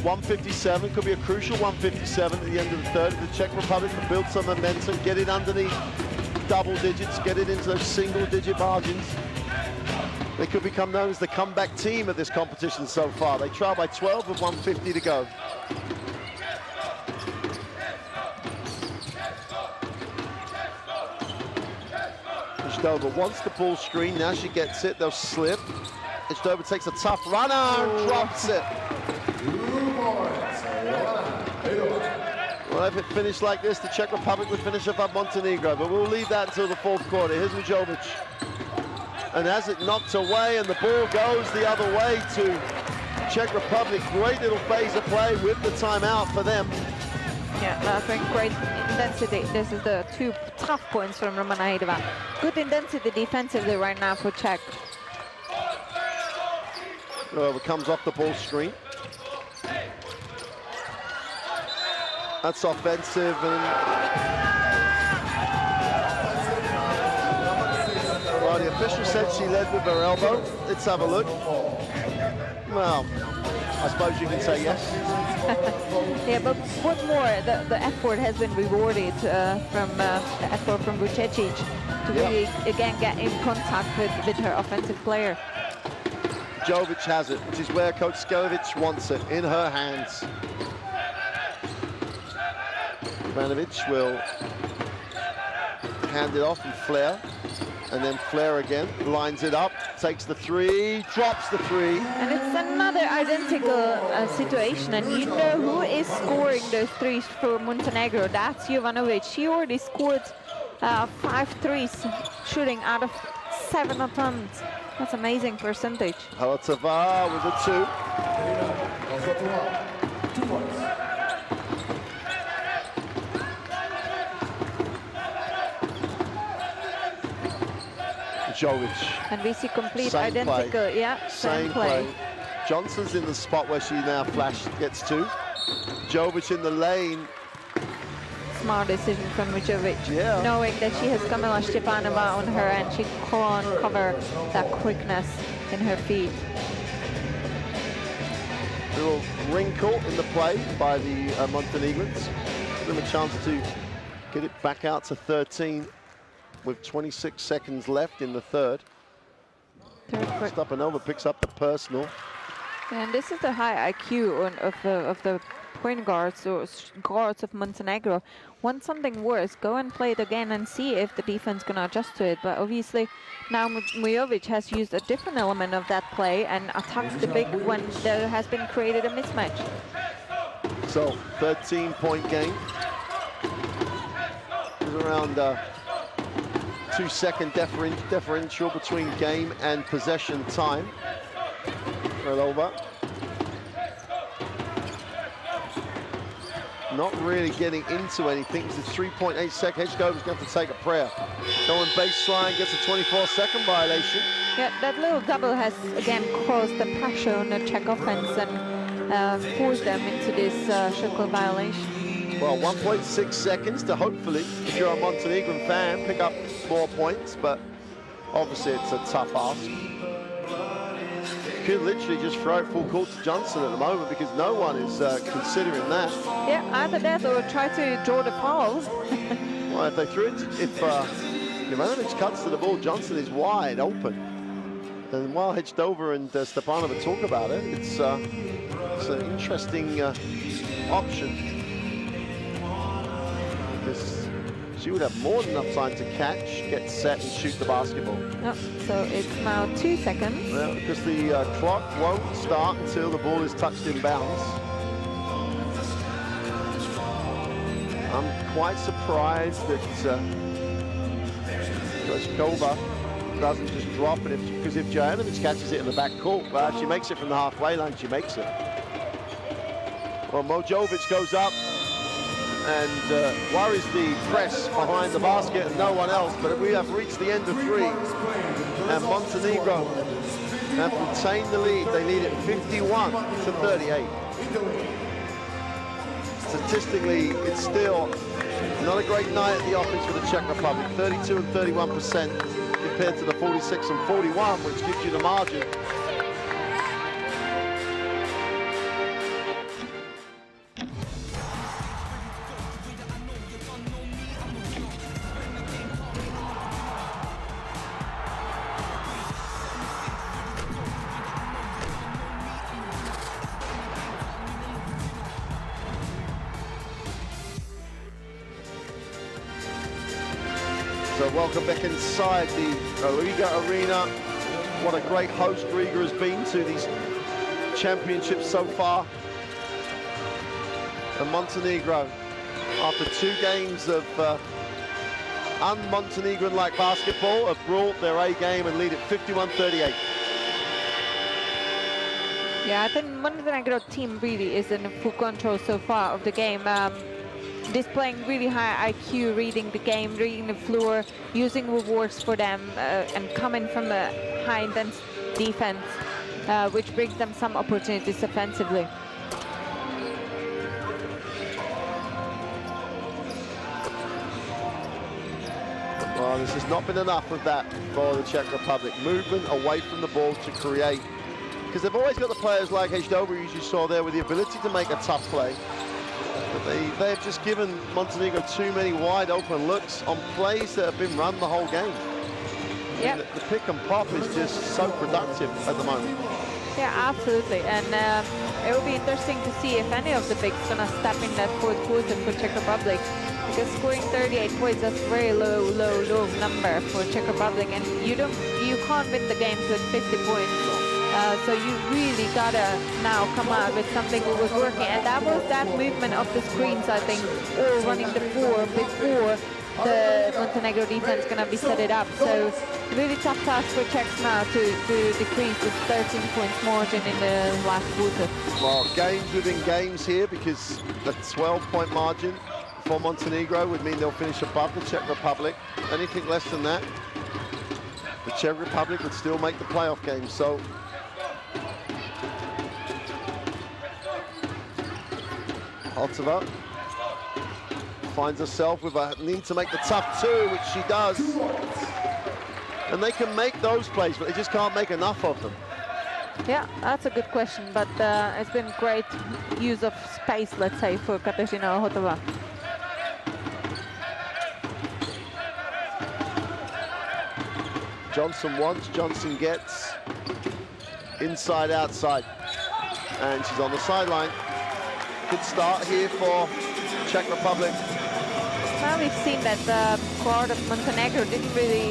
1:57 could be a crucial 1:57 at the end of the third. The Czech Republic can build some momentum, get it underneath double digits, get it into those single-digit margins. They could become known as the comeback team at this competition so far. They trail by 12 with 1:50 to go. Štova wants the ball screen, now she gets it, they'll slip. Štova takes a tough runner and drops it. Well, Well, if it finished like this, the Czech Republic would finish above Montenegro, but we'll leave that until the fourth quarter. Here's Jovic. And as it knocked away and the ball goes the other way to Czech Republic, great little phase of play with the timeout for them. Yeah, that's been great intensity. This is the 2 tough points from Romana Hedova. Good intensity defensively right now for Czech. It comes off the ball screen. That's offensive. And well, the official said she led with her elbow. Let's have a look. Well, I suppose you can say yes. Yeah, but what more? The effort has been rewarded from the effort from Vucecic to really, again, get in contact with her offensive player. Jovic has it, which is where Coach Skovic wants it, in her hands. Jovanovic will hand it off and Flair. And then Flair again, lines it up, takes the 3, drops the 3. And it's another identical situation, and you know who is scoring those 3s for Montenegro. That's Jovanovic. She already scored 5 threes, shooting out of 7 attempts. That's amazing percentage. Halatava with a 2. 2 points. Jovic. And we see complete Same identical, play. yeah, Same play. Johnson's in the spot where she now flashed, gets 2. Jovic in the lane. Smart decision from Vujovic, Yeah. knowing that she has Kamila Stepanova on her and she can't cover that quickness in her feet. Little wrinkle in the play by the Montenegrins. Give them a chance to get it back out to 13 with 26 seconds left in the third. Stepanova picks up the personal. And this is the high IQ of the point guards or guards of Montenegro. Want something worse, go and play it again and see if the defense gonna adjust to it. But obviously now Mujovic has used a different element of that play and attacked the big when there has been created a mismatch. So 13-point game. There's around 2-second differential between game and possession time. Over. Not really getting into anything. It's a 3.8 second. Hedgegover's going to take a prayer. Going baseline, gets a 24-second violation. Yeah, that little double has again caused the pressure on the Czech offense and forced them into this shot clock violation. Well, 1.6 seconds to hopefully, if you're a Montenegrin fan, pick up more points, but obviously it's a tough ask. Could literally just throw it full court to Johnson at the moment because no one is considering that. Yeah, either that or try to draw the foul. Well, if they threw it, if Jovanovic cuts to the ball, Johnson is wide open. And while Hedgedover and Stepanova talk about it, it's an interesting option. Because she would have more than enough time to catch, get set, and shoot the basketball. Oh, so it's now 2 seconds. Well, because the clock won't start until the ball is touched in bounds. I'm quite surprised that Koskova doesn't just drop it, because if Jovanovic catches it in the back court, well, she makes it from the halfway line, she makes it. Well, Mujovic goes up and worries the press behind the basket and no one else, but we have reached the end of 3. And Montenegro have retained the lead. They lead it 51-38. Statistically, it's still not a great night at the offense for the Czech Republic. 32 and 31% compared to the 46 and 41, which gives you the margin. So welcome back inside the Riga Arena. What a great host Riga has been to these championships so far. And Montenegro after 2 games of un-Montenegrin-like basketball, have brought their A game and lead at 51-38. Yeah, I think Montenegro team really is in full control so far of the game. Displaying really high IQ, reading the game, reading the floor, using rewards for them, and coming from a high-intense defense, which brings them some opportunities offensively. Well, this has not been enough of that for the Czech Republic. Movement away from the ball to create. Because they've always got the players like Hdova, as you saw there, with the ability to make a tough play. But they've just given Montenegro too many wide open looks on plays that have been run the whole game. Yep. The pick and pop is just so productive at the moment. Yeah, absolutely. And it will be interesting to see if any of the bigs gonna step in that fourth quarter for Czech Republic. Because scoring 38 points, that's a very low number for Czech Republic. And you can't win the games with 50 points. So you really gotta now come out with something that was working, and that was that movement of the screens, I think, all running the floor before the Montenegro defense gonna be set it up. So really tough task for Czechs now to decrease this 13 points margin in the last quarter. Well, games within games here, because the 12-point margin for Montenegro would mean they'll finish above the Czech Republic. Anything less than that, the Czech Republic would still make the playoff game. So Altova finds herself with a need to make the tough 2, which she does. And they can make those plays, but they just can't make enough of them. Yeah, that's a good question, but it's been great use of space, let's say, for Kateřina Ohotova. Johnson wants, Johnson gets. Inside, outside. And she's on the sideline. Good start here for Czech Republic. Now we've seen that the guard of Montenegro didn't really,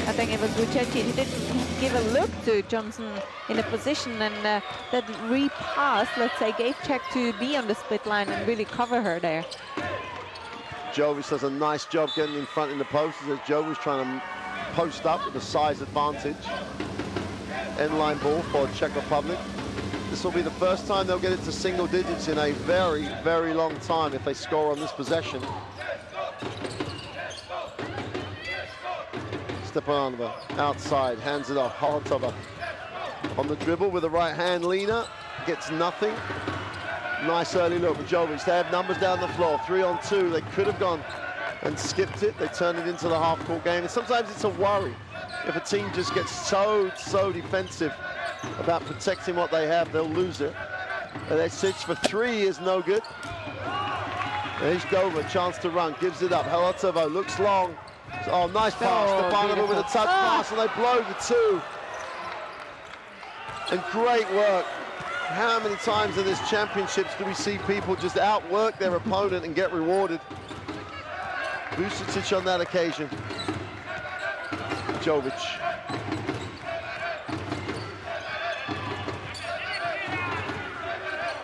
I think it was Vuceci, he didn't give a look to Johnson in a position, and that repass, let's say, gave Czech to be on the split line and really cover her there. Jovic does a nice job getting in front in the post, as Jovic trying to post up with a size advantage. End line ball for Czech Republic. This will be the first time they'll get it to single digits in a very, very long time if they score on this possession. Stepanova outside, hands it off. Holotova on the dribble with the right hand. Lena gets nothing. Nice early look with Jovic. They have numbers down the floor. 3-on-2. They could have gone and skipped it. They turned it into the half-court game. And sometimes it's a worry if a team just gets so defensive about protecting what they have, they'll lose it. And their 6 for 3 is no good. There's Dover, chance to run, gives it up. Holotova looks long. Oh, nice pass. Stepanova with a touch pass, and they blow the 2. And great work. How many times in this championships do we see people just outwork their opponent and get rewarded? Vuceci on that occasion. Jovic.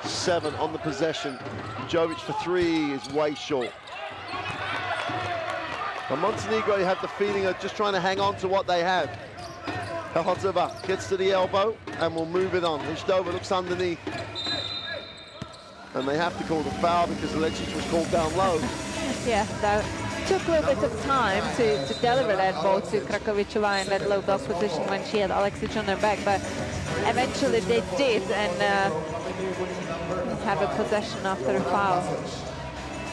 Seven on the possession. Jovic for 3 is way short. Now Montenegro, you have the feeling of just trying to hang on to what they have. Holotova gets to the elbow and will move it on. Hdova looks underneath. And they have to call the foul because Alexis was called down low. Yeah, that took a little bit of time to deliver that ball to Krakovičová in that low block position when she had Alexic on her back, but eventually they did, and have a possession after a foul.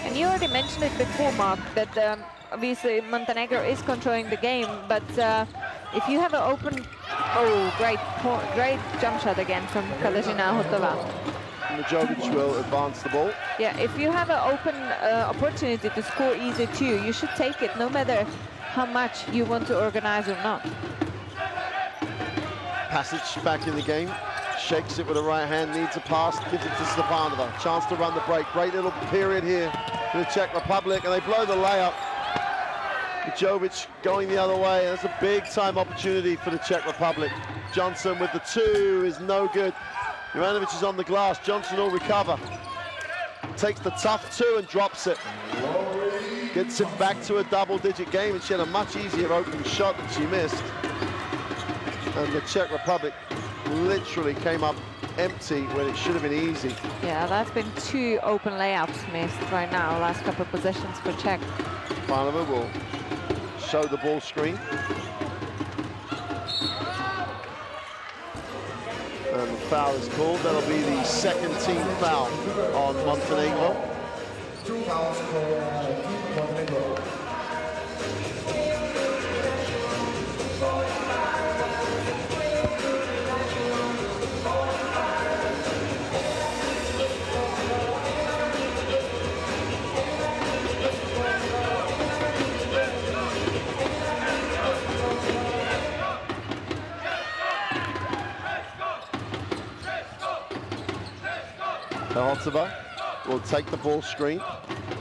And you already mentioned it before, Mark, that obviously Montenegro is controlling the game, but if you have an open, great jump shot again from Kateřina Ohotova. Jovic will advance the ball. Yeah, if you have an open opportunity to score easy too, you should take it, no matter how much you want to organize or not. Passage back in the game. Shakes it with the right hand, needs a pass, gives it to Stepanova. Chance to run the break. Great little period here for the Czech Republic, and they blow the layup. Jovic going the other way. That's a big time opportunity for the Czech Republic. Johnson with the 2 is no good. Jovanovic is on the glass. Johnson will recover. Takes the tough 2 and drops it. Gets it back to a double-digit game, and she had a much easier open shot that she missed. And the Czech Republic literally came up empty when it should have been easy. Yeah, that's been 2 open layups missed right now, last couple of possessions for Czech. Stepanova will show the ball screen. And the foul is called. That'll be the second team foul on Montenegro. 2 fouls for Team Montenegro. Haltova will take the ball screen,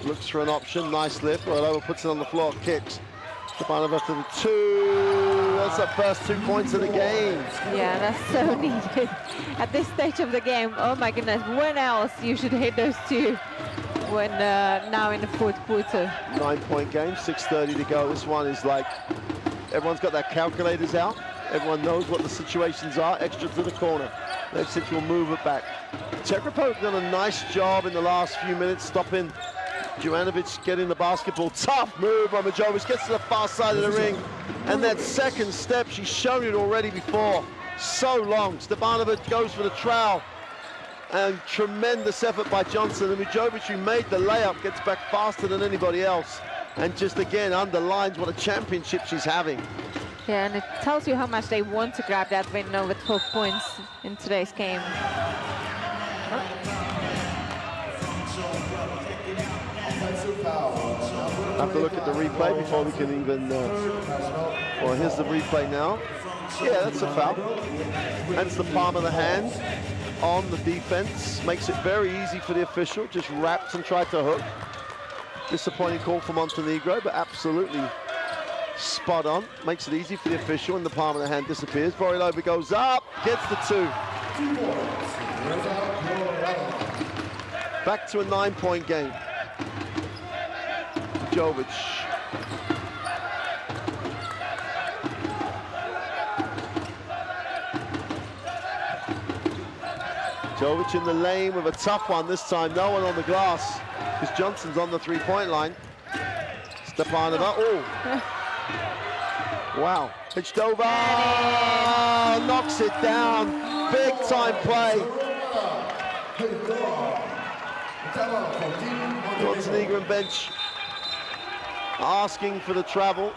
looks for an option, nice lift, Orlova puts it on the floor, kicks. Stepanova to the 2, that's the first 2 points of the game. Yeah, that's so needed at this stage of the game. Oh my goodness, when else you should hit those 2 when now in the 4th quarter. 9-point game, 6:30 to go. This one is like, everyone's got their calculators out, everyone knows what the situations are, extra to the corner. Levsic will move it back. Czech Republic done a nice job in the last few minutes stopping Jovanovic getting the basketball. Tough move by Majovic, gets to the far side of the ring. And that second step, she's shown it already before. So long. Stepanova goes for the trowel. And tremendous effort by Johnson. And Majovic, who made the layup, gets back faster than anybody else. And just again underlines what a championship she's having. Yeah, and it tells you how much they want to grab that win now with 12 points in today's game. Have to look at the replay before we can even... well, here's the replay now. Yeah, that's a foul. That's the palm of the hand on the defense. Makes it very easy for the official. Just wrapped and tried to hook. Disappointing call for Montenegro, but absolutely spot on. Makes it easy for the official, and the palm of the hand disappears. Vorilova goes up, gets the 2. Back to a 9-point game. Jovic. Jovic in the lane with a tough one this time. No one on the glass because Johnson's on the 3-point line. Stepanova. Oh. Wow. Pitchdova knocks it down. Big time play. Montenegrin bench asking for the travel.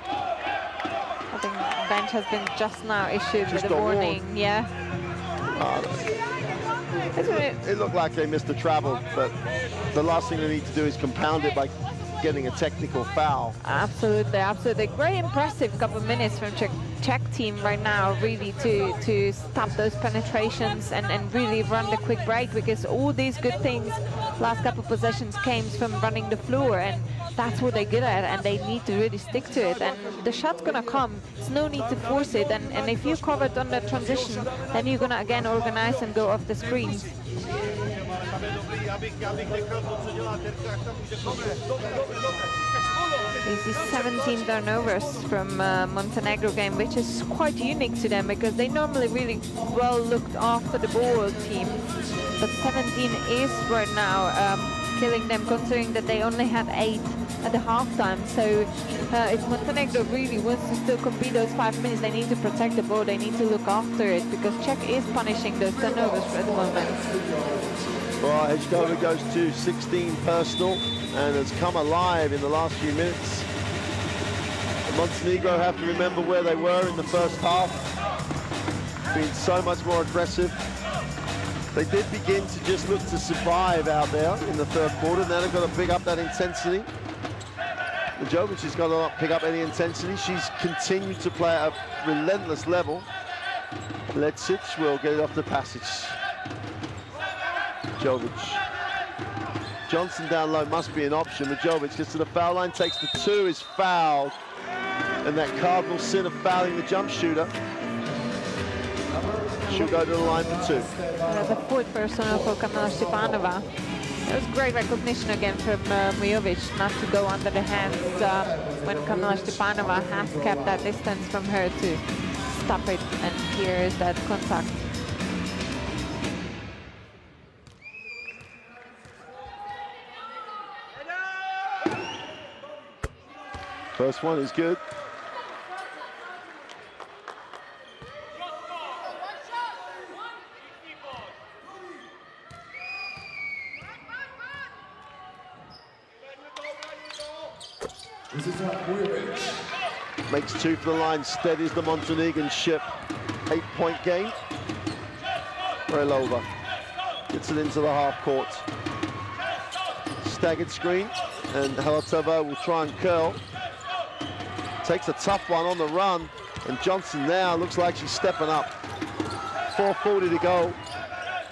I think bench has been just now issued with a warning. Yeah. It looked like they missed the travel, but the last thing they need to do is compound it by getting a technical foul. Absolutely, absolutely. Very impressive couple of minutes from Czech team right now, really to stop those penetrations and really run the quick break, because all these good things last couple of possessions came from running the floor, and that's what they're good at, and they need to really stick to it. And the shot's gonna come, there's no need to force it, and if you covered on the transition, then you're gonna again organize and go off the screens. This is 17 turnovers from Montenegro game, which is quite unique to them because they normally really well looked after the ball team. But 17 is right now killing them, considering that they only had 8 at the halftime. So if Montenegro really wants to still compete those 5 minutes, they need to protect the ball, they need to look after it, because Czech is punishing those turnovers at the moment. Well, Hedgkova goes to 16 personal and has come alive in the last few minutes. Montenegro have to remember where they were in the first half. Being so much more aggressive. They did begin to just look to survive out there in the third quarter. Now they've got to pick up that intensity. Jovic has got to not pick up any intensity. She's continued to play at a relentless level. Levsic will get it off the passage. Jovic. Johnson down low must be an option. Majovic gets to the foul line, takes the 2, is fouled. And that cardinal sin of fouling the jump shooter. She'll go to the line for 2. The 4th personal for Kamila Stepanova. That was great recognition again from Mujovic not to go under the hands when Kamila Stepanova has kept that distance from her to stop it. And here is that contact. First one is good. This is Mujovic. Makes 2 for the line, steadies the Montenegrin ship. 8-point game. Relova gets it into the half court. Staggered screen, and Halatova will try and curl. Takes a tough one on the run, and Johnson now looks like she's stepping up. 4:40 to go,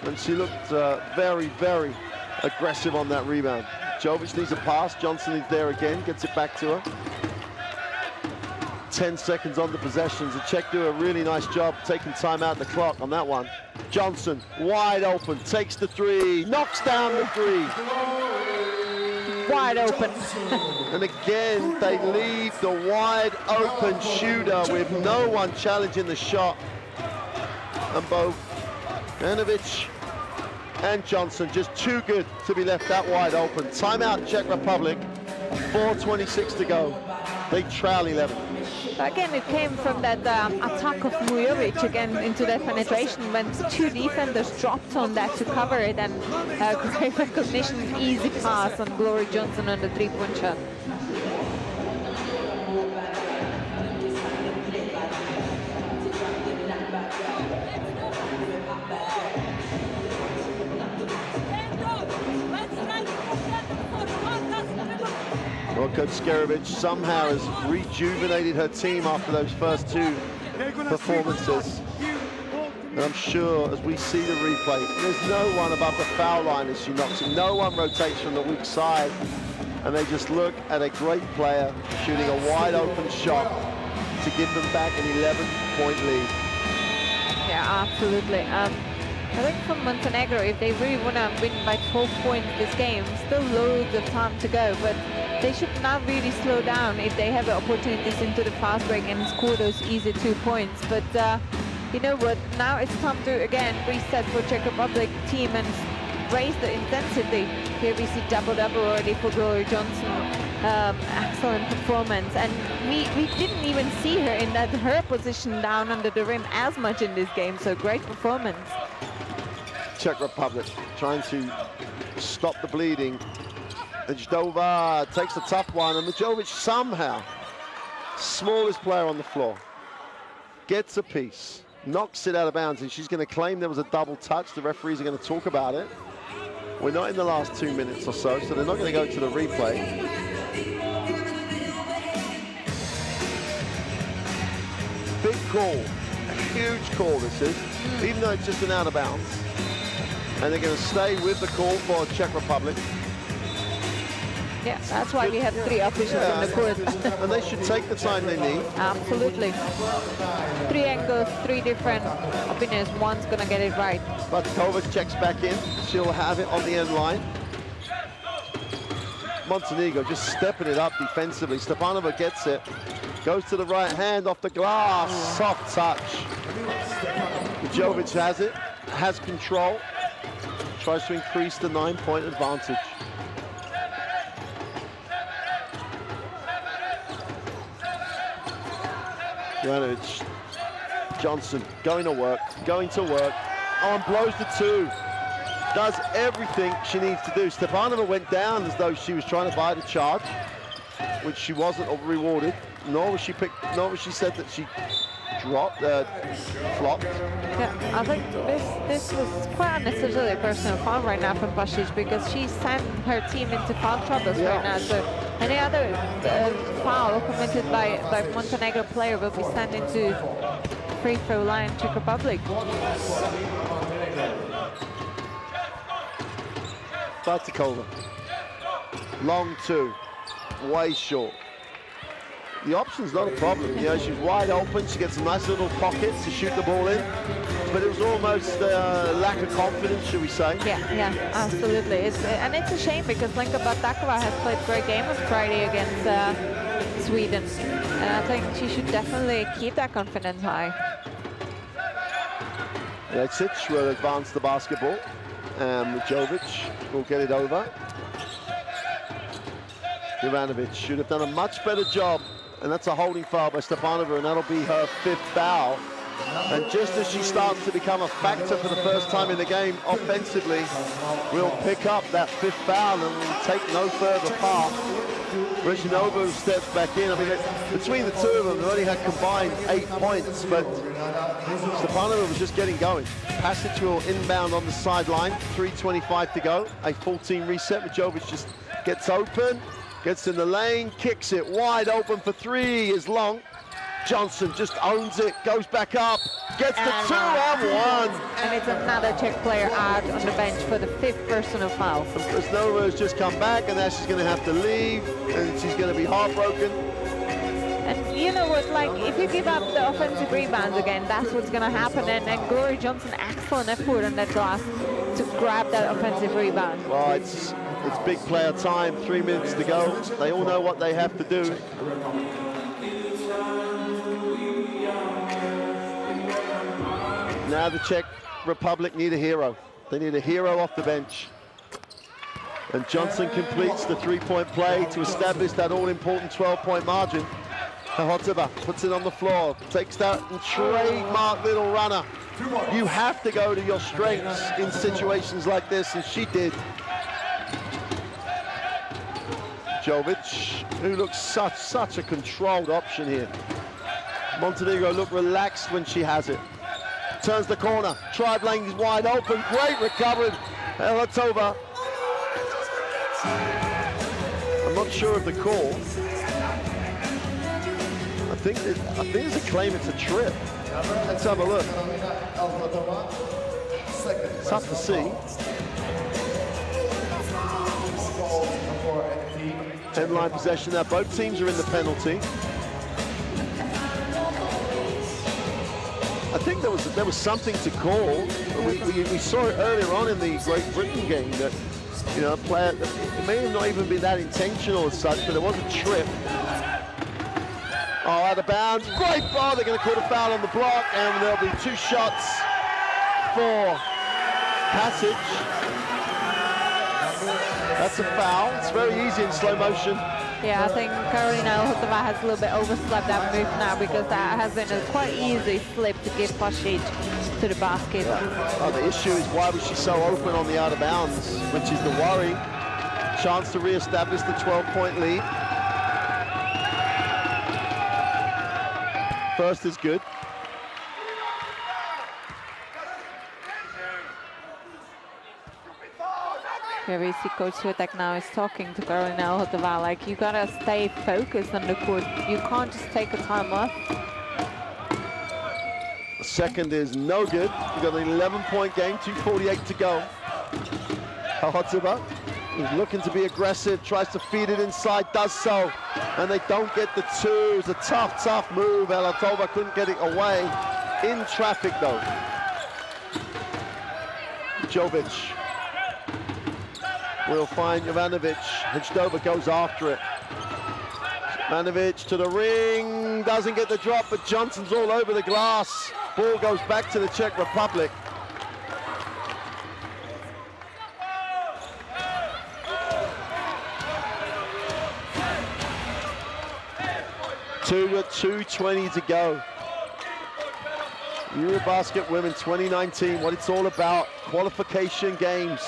and she looked very, very aggressive on that rebound. Jovic needs a pass, Johnson is there again, gets it back to her. 10 seconds on the possessions. The Czech do a really nice job taking time out the clock on that one. Johnson, wide open, takes the 3, knocks down the 3. Wide open. And again, they leave the wide open shooter with no one challenging the shot. And both Ivanovic and Johnson just too good to be left that wide open. Timeout Czech Republic, 4:26 to go. They trail 11. Again, it came from that attack of Mujovic again into that penetration when 2 defenders dropped on that to cover it, and great recognition, easy pass on Glory Johnson on the 3-point shot. Well, Coach Skerovic somehow has rejuvenated her team after those first 2 performances. And I'm sure as we see the replay, there's no one above the foul line as she knocks it. No one rotates from the weak side. And they just look at a great player shooting a wide open shot to give them back an 11-point lead. Yeah, absolutely. I think for Montenegro, if they really want to win by 12 points this game, still loads of time to go, but they should not really slow down if they have the opportunities into the fast break and score those easy 2 points. But you know what, now it's time to again reset for Czech Republic team and raise the intensity. Here we see double-double already for Glory Johnson. Excellent performance, and we didn't even see her in her position down under the rim as much in this game, so great performance. Czech Republic trying to stop the bleeding. And Zdova takes the tough one, and Mujovic somehow, smallest player on the floor, gets a piece, knocks it out of bounds, and she's going to claim there was a double touch. The referees are going to talk about it. We're not in the last 2 minutes or so, so they're not going to go to the replay. Big call, a huge call this is, even though it's just an out of bounds. And they're going to stay with the call for Czech Republic. Yeah, that's why we have 3 officials on the court. And they should take the time they need. Absolutely. 3 angles, 3 different opinions. One's going to get it right. But Kovac checks back in. She'll have it on the end line. Montenegro just stepping it up defensively. Stepanova gets it. Goes to the right hand off the glass. Soft touch. Jovic has it. Has control. Tries to increase the 9-point advantage. Ivanovic, Johnson going to work. Oh, and blows the 2. Does everything she needs to do. Stepanova went down as though she was trying to buy the charge, which she wasn't rewarded. Nor was she said that she dropped, flopped. Yeah, I think this was quite unnecessarily a personal foul right now from Basic, because she sent her team into foul troubles right now. So any other foul committed by Montenegro player will be sent into free throw line Czech Republic. Bartikova. Long 2. Way short. the option's not a problem. You know, she's wide open. She gets a nice little pocket to shoot the ball in. But it was almost lack of confidence, should we say? Yeah, absolutely. And it's a shame because Lenka Batakova has played a great game on Friday against Sweden. And I think she should definitely keep that confidence high. CZECH will advance the basketball. Jovic will get it over. Jovanovic should have done a much better job. And that's a holding foul by Stepanova, and that'll be her 5th foul. And just as she starts to become a factor for the first time in the game offensively, we'll pick up that 5th foul and take no further part. Rezhnova steps back in. I mean, between the two of them, they only had combined 8 points, but Stepanova was just getting going. Passage will inbound on the sideline, 3:25 to go. A full team reset. Jovic just gets open, gets in the lane, kicks it wide open for 3 is long. Johnson just owns it, goes back up, gets the 2-on-1. And it's another Czech player out on the bench for the 5th personal foul. Krasnova has just come back, and now she's going to have to leave, and she's going to be heartbroken. And you know what, like, if you give up the offensive rebounds again, that's what's going to happen. And Glory Johnson, excellent effort on that glass to grab that offensive rebound. Well, it's big player time, 3 minutes to go. They all know what they have to do. Now the Czech Republic need a hero. They need a hero off the bench. And Johnson completes the 3-point play to establish that all-important 12-point margin. Hotova puts it on the floor, takes that and trademark little runner. You have to go to your strengths in situations like this, and she did. Jovic, who looks such a controlled option here. Montenegro look relaxed when she has it. Turns the corner, drive lane is wide open, great recovery. Hotova. I'm not sure of the call. I think there's a claim it's a trip. Let's have a look. It's tough to see. 10-line possession now. Both teams are in the penalty. I think there was something to call. We saw it earlier on in the Great Britain game that, you know, it may have not even been that intentional as such, but there was a trip. Oh, out of bounds. Great ball. They're going to call a foul on the block, and there'll be 2 shots for Passage. That's a foul. It's very easy in slow motion. Yeah, I think Karolina Hotova has a little bit overslept that move now because that has been a quite easy slip to give Passage to the basket. Oh, the issue is why was she so open on the out of bounds, which is the worry. Chance to re-establish the 12-point lead. First is good. Here we see Coach Switek now is talking to Karolina Hotova, like, you gotta stay focused on the court. You can't just take a time off. The second is no good. We've got an 11-point game, 2:48 to go. Hotova is looking to be aggressive, tries to feed it inside, does so, and they don't get the 2. It's a tough move. Hotova couldn't get it away. In traffic, though. Jovic will find Jovanovic. Hristova goes after it. Jovanovic to the ring, doesn't get the drop, but Johnson's all over the glass. Ball goes back to the Czech Republic. With 2:20 to go. Eurobasket Women 2019, what it's all about, qualification games.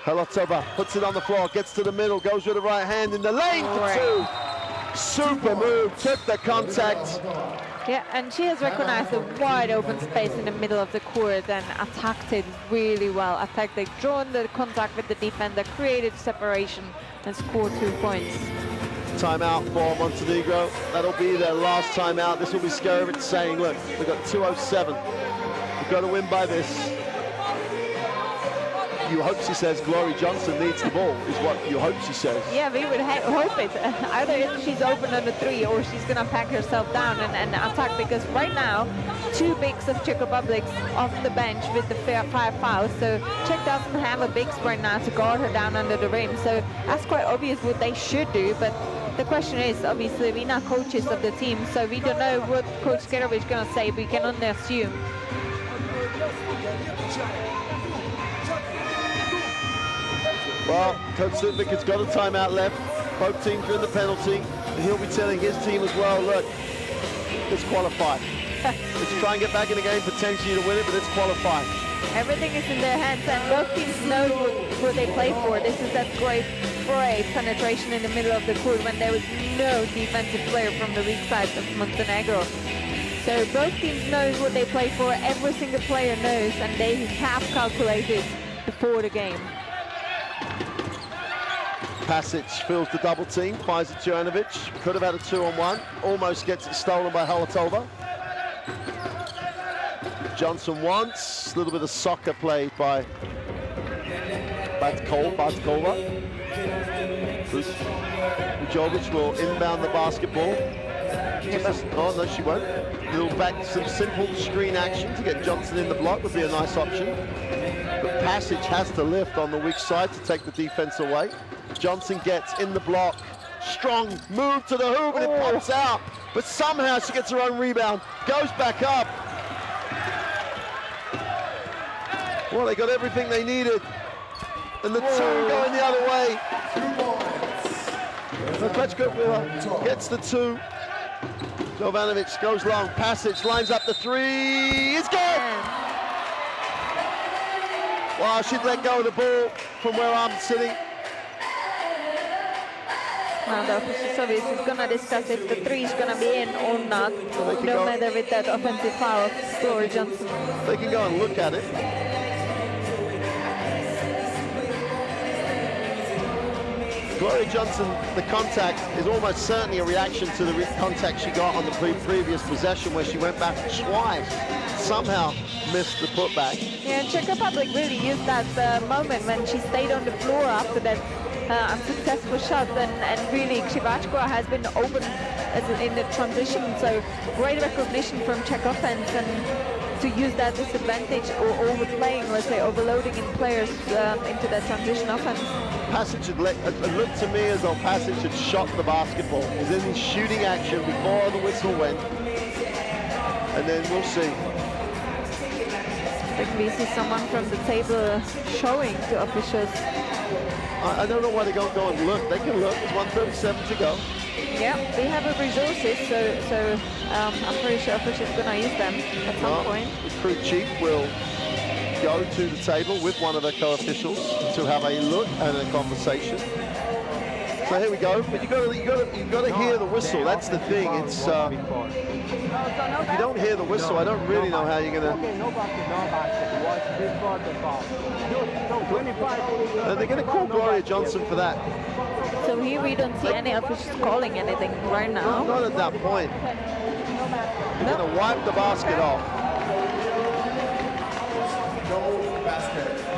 Hotova puts it on the floor, gets to the middle, goes with the right hand in the lane for 2. Super move, took the contact. Yeah, and she has recognized a wide open space in the middle of the court and attacked it really well. They've drawn the contact with the defender, created separation, and scored 2 points. Timeout for Montenegro. That'll be their last timeout. This will be Skarovic saying, look, we've got 2:07. We've got to win by this. you hope she says Glory Johnson needs the ball, is what you hope she says. Yeah, we would hope it. Either she's open on the 3 or she's going to pack herself down and attack, because right now, 2 bigs of Czech Republic off the bench with the 5 fouls. So Czech doesn't have a bigs right now to guard her down under the rim. So that's quite obvious what they should do. But the question is, obviously, we're not coaches of the team, so we don't know what Coach Skerovic is going to say. We can only assume. Well, Coach Sudvik has got a timeout left. Both teams are in the penalty. And he'll be telling his team as well, look, let's qualify. Let's try and get back in the game potentially to win it, but let's qualify. Everything is in their hands, and both teams know what they play for. This is that great foray penetration in the middle of the court when there was no defensive player from the weak side of Montenegro. So both teams know what they play for. Every single player knows, and they have calculated before the game. Pasic fills the double team, finds it to Jovanovic. Could have had a 2-on-1. Almost gets it stolen by Halatova. Johnson once. A little bit of soccer played by Batkova. Jovic will inbound the basketball. Oh, no, she won't. Some simple screen action to get Johnson in the block would be a nice option. But Pasic has to lift on the weak side to take the defense away. Johnson gets in the block. Strong move to the hoop, and it pops out. But somehow she gets her own rebound. Goes back up. Well, they got everything they needed. And the 2 going the other way. 2 points. Gets the 2. Jovanovic goes long. Pasic lines up the 3. It's good! Wow, she'd let go of the ball from where I'm sitting. Now the official is going to discuss if the 3 is going to be in or not, no matter with that offensive foul of Glory Johnson. They can go and look at it. Glory Johnson, the contact is almost certainly a reaction to the contact she got on the previous possession where she went back twice, somehow missed the putback. Yeah, Czech Republic really used that moment when she stayed on the floor after that unsuccessful shot, and really Krzywaczko has been open in the transition, so great recognition from Czech offense, and to use that disadvantage or overplaying, let's say overloading in players into that transition offense. Pasic had it looked to me as though Pasic had shot the basketball. He was in shooting action before the whistle went, and then we'll see. I think we see someone from the table showing to officials. I don't know why they don't go and look. They can look. There's 1:37 to go. Yeah, they have the resources, so I'm pretty sure officials are going to use them at some point. The crew chief will go to the table with one of the co-officials to have a look and a conversation. So here we go. But you got to hear the whistle. That's the thing. It's if you don't hear the whistle, I don't really know how you're going to. And they're going to call Gloria Johnson for that. So here we don't see any officials calling anything right now. Not at that point. They're going to wipe the basket off.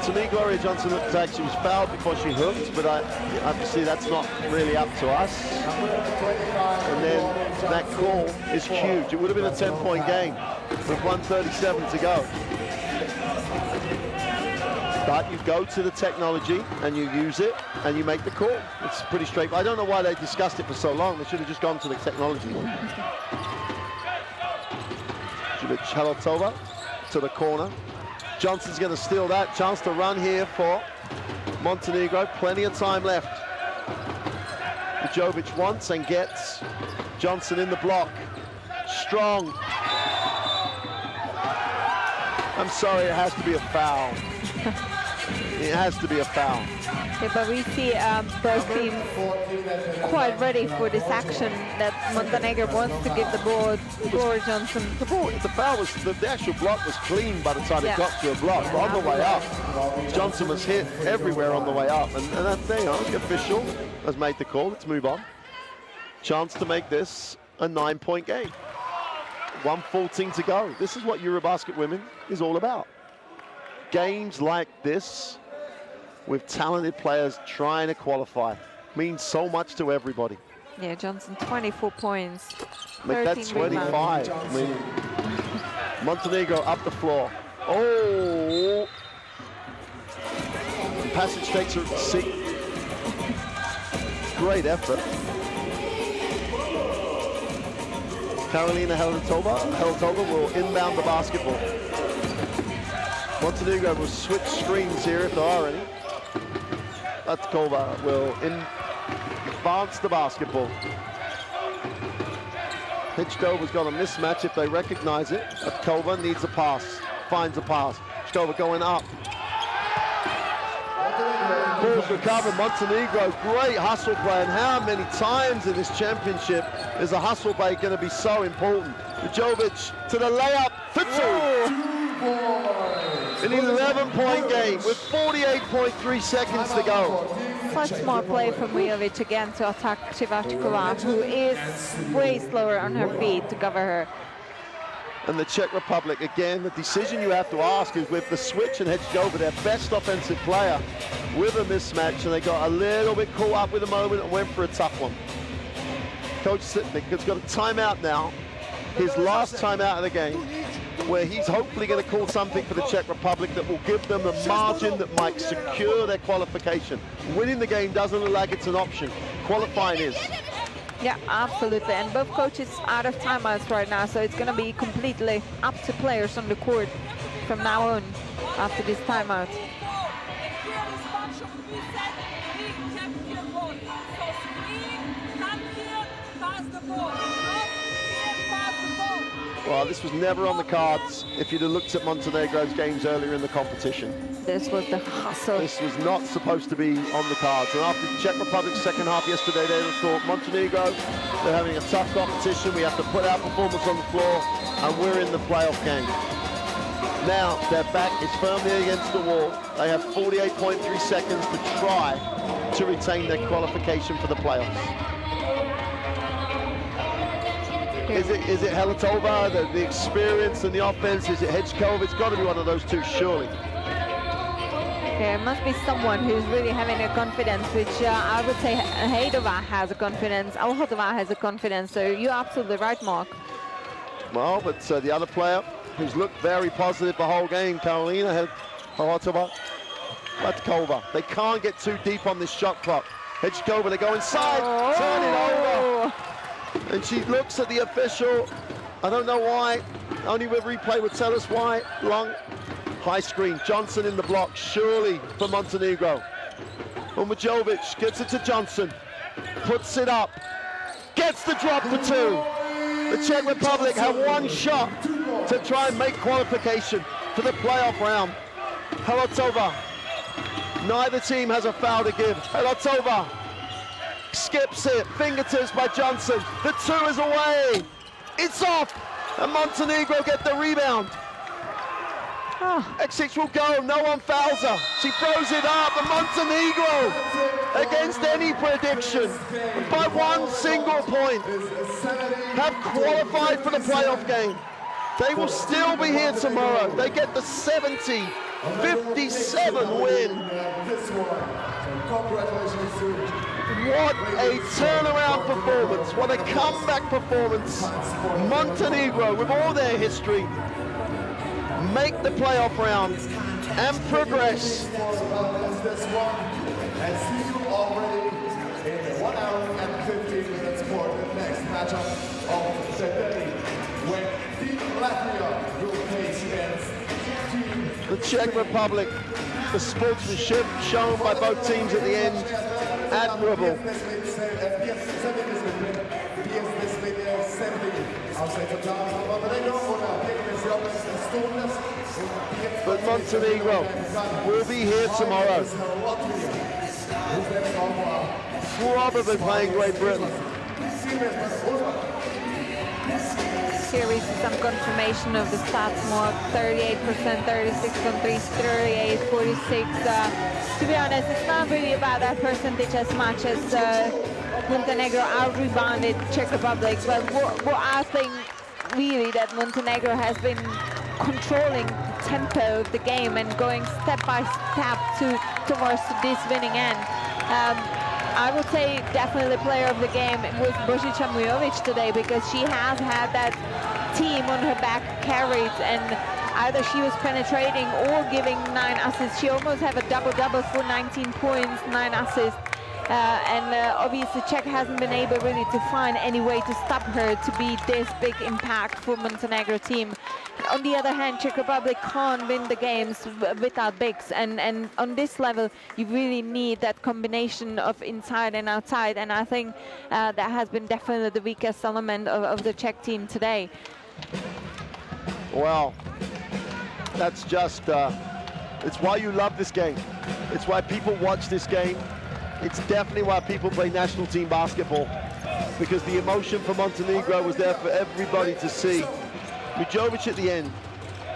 To me, Gloria Johnson looked like she was fouled before she hooked, but obviously that's not really up to us. And then that call is huge. It would have been a 10-point game with 1:37 to go. But you go to the technology and you use it and you make the call. It's pretty straight. I don't know why they discussed it for so long. They should have just gone to the technology. Halatova to the corner. Johnson's going to steal that. Chance to run here for Montenegro. Plenty of time left. Jovic wants and gets Johnson in the block. Strong. I'm sorry, it has to be a foul. It has to be a foul. Yeah, but we see both teams quite ready for this action that Montenegro wants to give the ball to Glory Johnson. The foul was, the actual block was clean by the time it got to a block. But on the way up, Johnson was hit everywhere on the way up. And that thing, the official has made the call. Let's move on. Chance to make this a 9-point game. 1:14 to go. This is what Eurobasket women is all about. Games like this with talented players trying to qualify. Means so much to everybody. Yeah, Johnson, 24 points. Make that 25. I mean, Montenegro up the floor. Oh! Passage takes her seat. Great effort. Karolina Helitova will inbound the basketball. Montenegro will switch screens here if there are any. Latkova will advance the basketball. Hitchkova's got a mismatch if they recognize it. Latkova needs a pass, finds a pass. Hitchkova going up. Ball's recovered. Montenegro, great hustle play, and how many times in this championship is a hustle play going to be so important? Jovic to the layup for two. An 11-point game with 48.3 seconds to go. Such smart play from Milovic again to attack Shivachkova, who is way slower on her feet to cover her. And the Czech Republic, again, the decision you have to ask is with the switch and Hedgekova, their best offensive player, with a mismatch, and they got a little bit caught up with the moment and went for a tough one. Coach Sitnik has got a timeout now, his last timeout of the game, where he's hopefully going to call something for the Czech Republic that will give them a margin that might secure their qualification. Winning the game doesn't look like it's an option. Qualifying is. Yeah, absolutely. And both coaches out of timeouts right now, so it's going to be completely up to players on the court from now on after this timeout. Well, this was never on the cards if you'd have looked at Montenegro's games earlier in the competition. This was the hustle. This was not supposed to be on the cards. And after the Czech Republic's second half yesterday, they thought, Montenegro, they're having a tough competition. We have to put our performance on the floor, and we're in the playoff game. Now, their back is firmly against the wall. They have 48.3 seconds to try to retain their qualification for the playoffs. Is it Helitova, the experience and the offense? Is it Hedgekova? It's got to be one of those two, surely. There must be someone who's really having a confidence, which I would say Heidova has a confidence, Alhotova has a confidence, so you're absolutely right, Mark. Well, but the other player who's looked very positive the whole game, Karolina Helitova, Latkova. They can't get too deep on this shot clock. Hedgekova, they go inside, turn it over. And she looks at the official. I don't know why. Only with replay would tell us why. Long high screen. Johnson in the block, surely for Montenegro. Umajovic gets it to Johnson. Puts it up. Gets the drop for two. The Czech Republic have one shot to try and make qualification for the playoff round. Helitova. Neither team has a foul to give. Helitova skips it, fingertips by Johnson. The two is away. It's off, and Montenegro get the rebound. X6 will go, no one fouls her. She throws it up, and Montenegro, against any prediction, by one single point, have qualified for the playoff game. They will still be here tomorrow. They get the 70-57 win. What a turnaround performance, what a comeback performance. Montenegro, with all their history, make the playoff round and progress. And see you already in 1 hour and 15 minutes for the next matchup of the day, when Team Latvia will face against Team the Czech Republic. The sportsmanship shown by both teams at the end, admirable. But Montenegro will be here tomorrow. Probably playing Great Britain. Here we see some confirmation of the stats, Mark. 38%, 36 from threes, 38, 46. To be honest, it's not really about that percentage as much as Montenegro out-rebounded Czech Republic. But what I think really that Montenegro has been controlling the tempo of the game and going step by step towards this winning end. I would say definitely the player of the game was Božica Mujovic today, because she has had that team on her back carried, and either she was penetrating or giving 9 assists. She almost had a double-double for 19 points, 9 assists. Obviously Czech hasn't been able really to find any way to stop her to be this big impact for Montenegro team. On the other hand, Czech Republic can't win the games without bigs, and on this level you really need that combination of inside and outside, and I think that has been definitely the weakest element of the Czech team today. Well, that's just, it's why you love this game. It's why people watch this game. It's definitely why people play national team basketball, because the emotion for Montenegro was there for everybody to see. Mujovic at the end,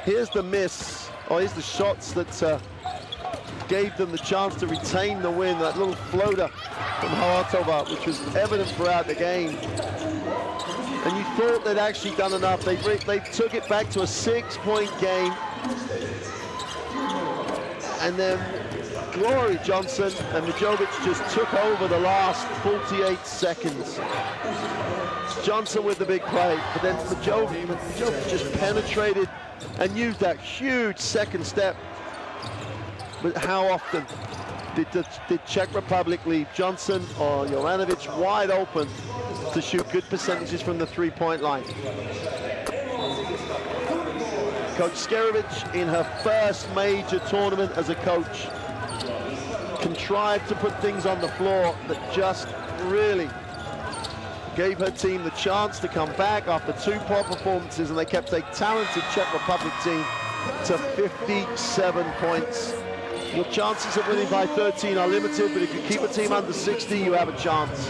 here's the miss, or here's the shots that gave them the chance to retain the win, that little floater from Haratova, which was evident throughout the game. And you thought they'd actually done enough. They took it back to a 6-point game. And then Glory Johnson and Mujovic just took over the last 48 seconds. Johnson with the big play, but then Mujovic just penetrated and used that huge second step. But how often did Czech Republic leave Johnson or Jovanovic wide open to shoot good percentages from the three-point line? Coach Skerovic, in her first major tournament as a coach, contrived to put things on the floor that just really gave her team the chance to come back after 2 poor performances, and they kept a talented Czech Republic team to 57 points. Your chances of winning by 13 are limited, but if you keep a team under 60, you have a chance.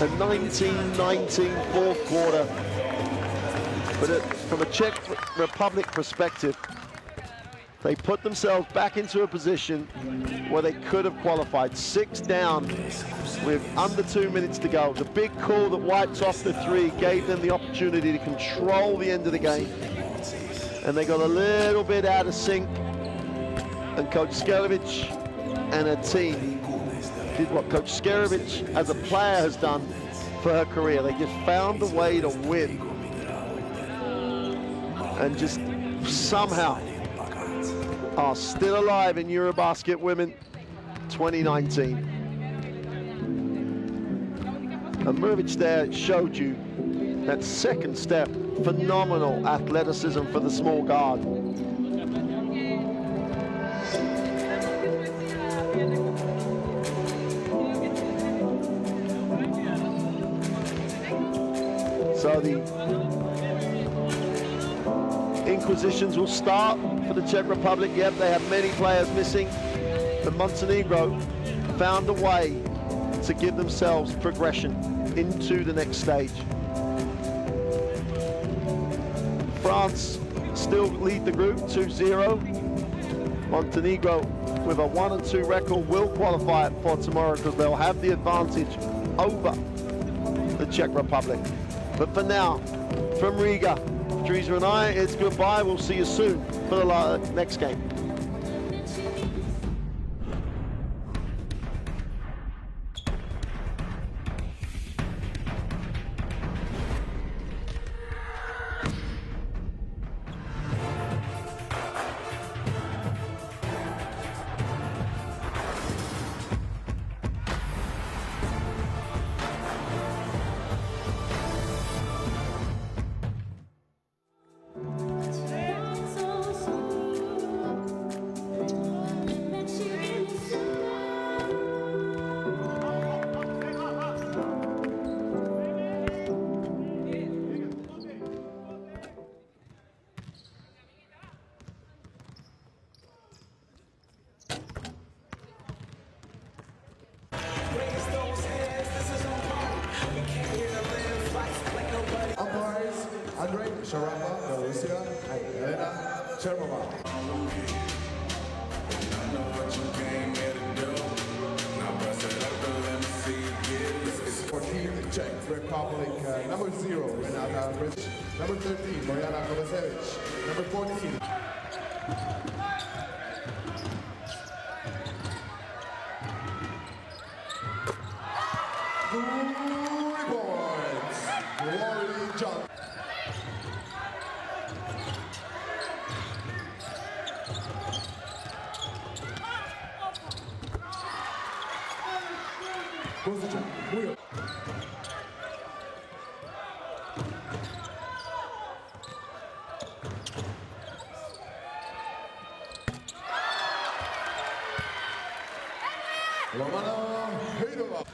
A 19-19 fourth quarter. But from a Czech Republic perspective, they put themselves back into a position where they could have qualified. 6 down with under 2 minutes to go. The big call that wiped off the 3 gave them the opportunity to control the end of the game. And they got a little bit out of sync. And Coach Skerovic and her team did what Coach Skerovic as a player has done for her career. They just found a way to win. And just somehow are still alive in Eurobasket Women 2019. And Mujovic there showed you that second step, phenomenal athleticism for the small guard. So the inquisitions will start for the Czech Republic. Yep, they have many players missing, but Montenegro found a way to give themselves progression into the next stage. France still lead the group 2-0. Montenegro with a 1-2 record will qualify for tomorrow because they'll have the advantage over the Czech Republic. But for now, from Riga, Teresa and I, it's goodbye. We'll see you soon for the next game. Umpires, Andrei Sharapa, Belorusia, and Elena Chermova. For Team Czech Republic, number 0, Renata British, number 13, Bojana Kovacevic, number 14. Position, wheel. Romana Hejdova.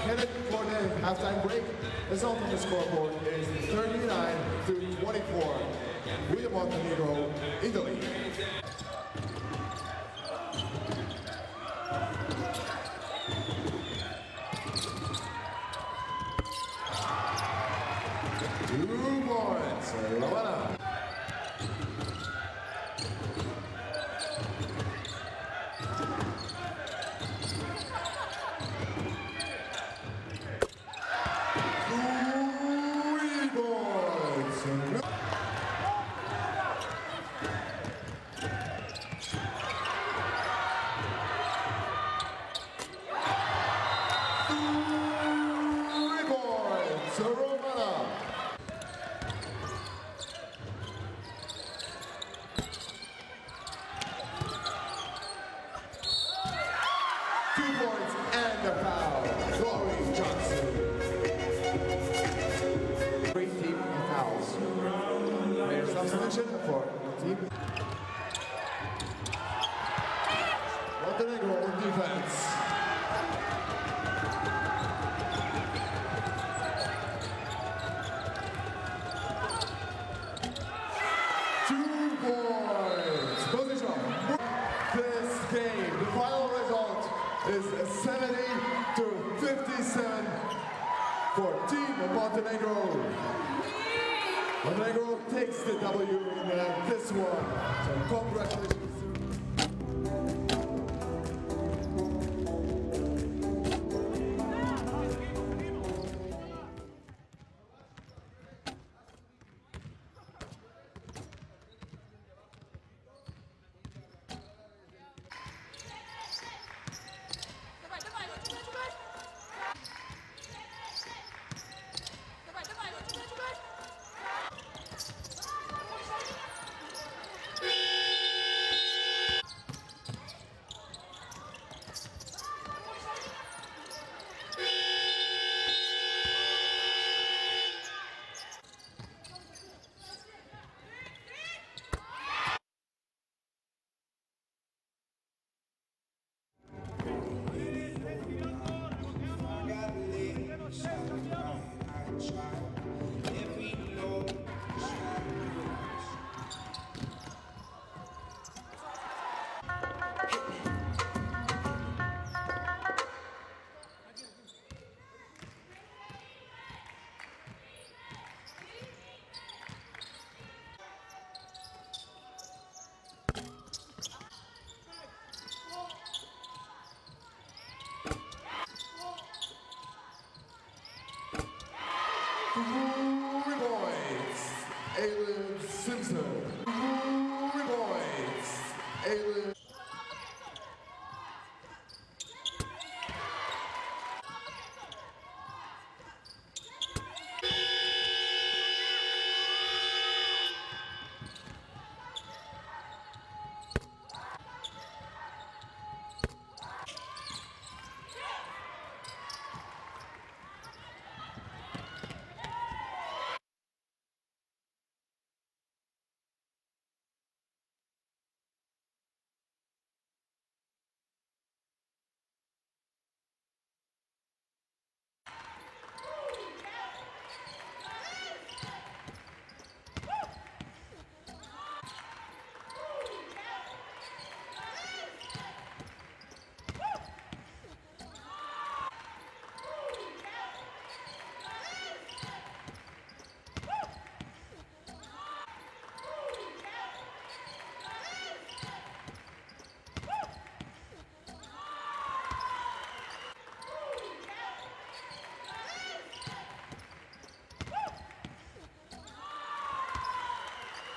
Headed for the halftime break. The result on the scoreboard is 39-24. William Montenegro, Italy. Two points, Romana. For team. Montenegro on defense. Two points. Position. This game, the final result is 70-57 for Team Montenegro. Montenegro takes the W in this one, so congratulations.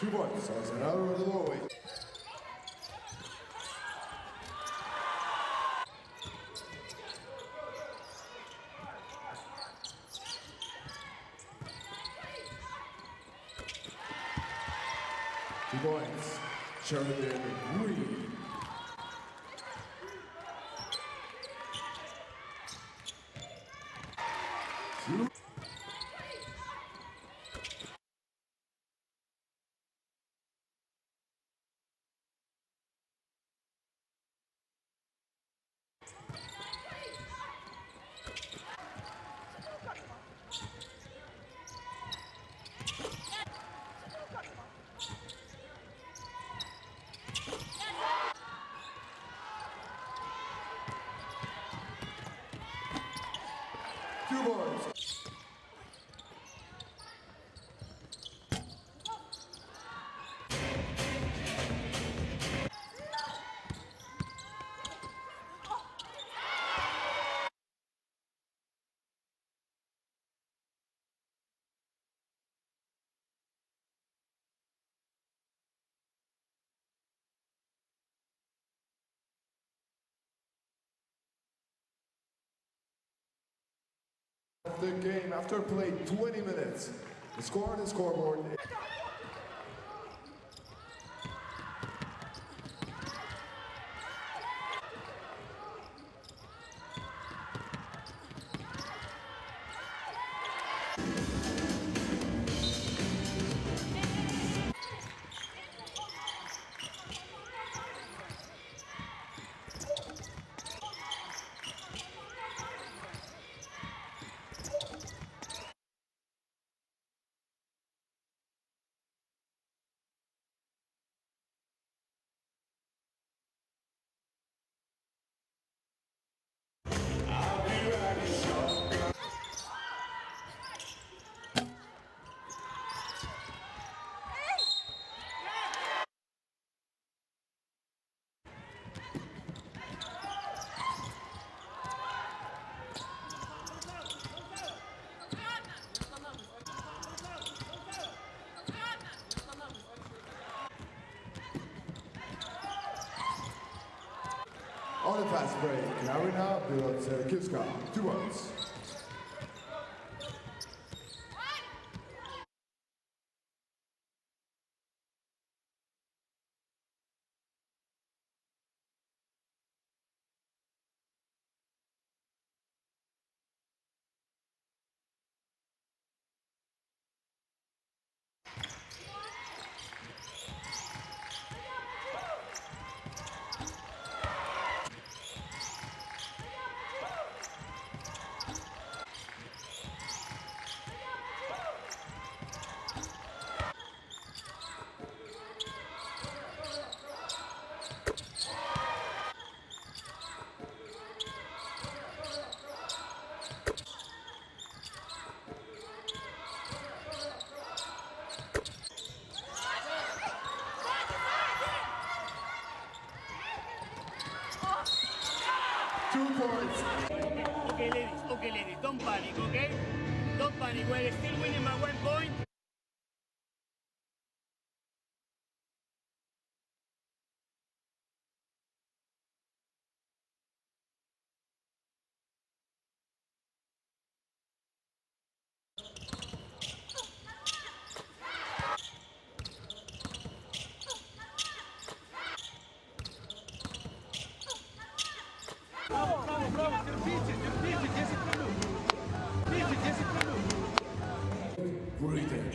2 points. So it's another of the low weight. Points, Sheridan Reed. The game after play 20 minutes. The score on the scoreboard. On the fast break, Karina Bielotserkiewska, 2 points. Okay, ladies, don't panic, okay? Don't panic, we're still winning by 1 point. Браво, терпите, 10 минут. 10 минут. Breathing.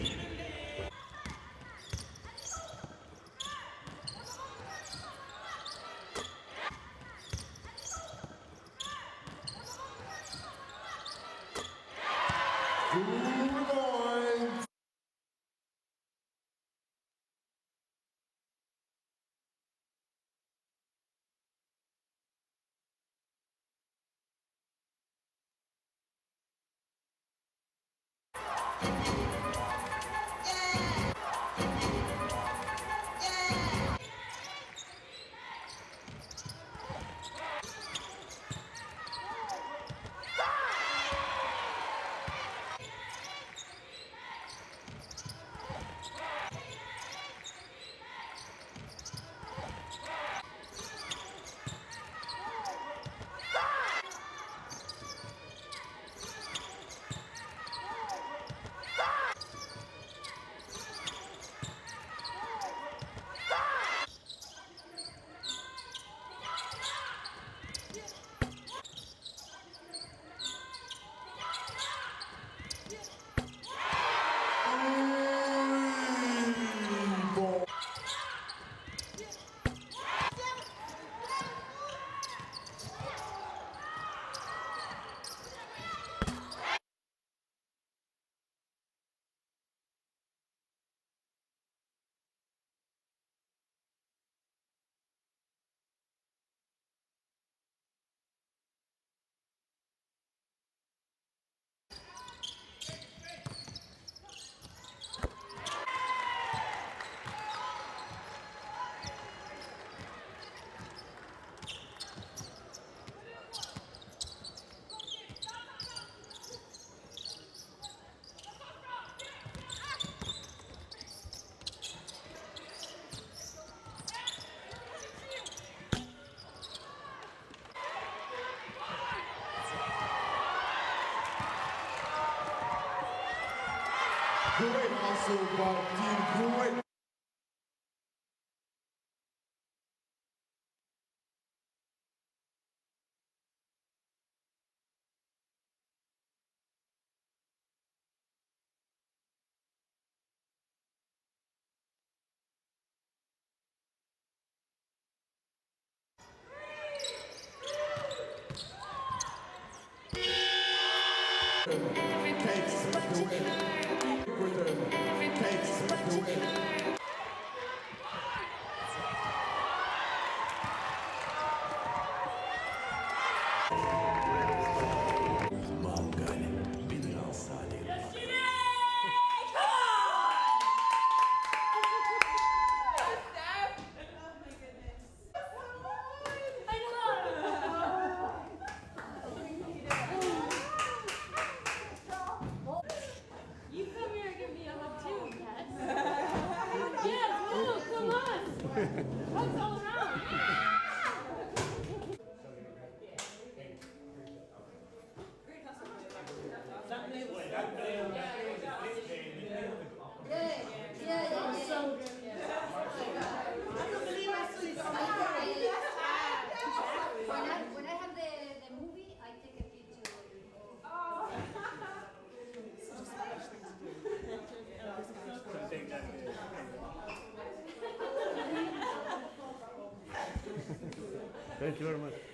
Great hustle by Team Great. Takes the win. Britain takes the win. You come here and give me a hug too, Kat. Yeah, come on. Hugs all around. When I have the movie, I take a picture. Thank you very much.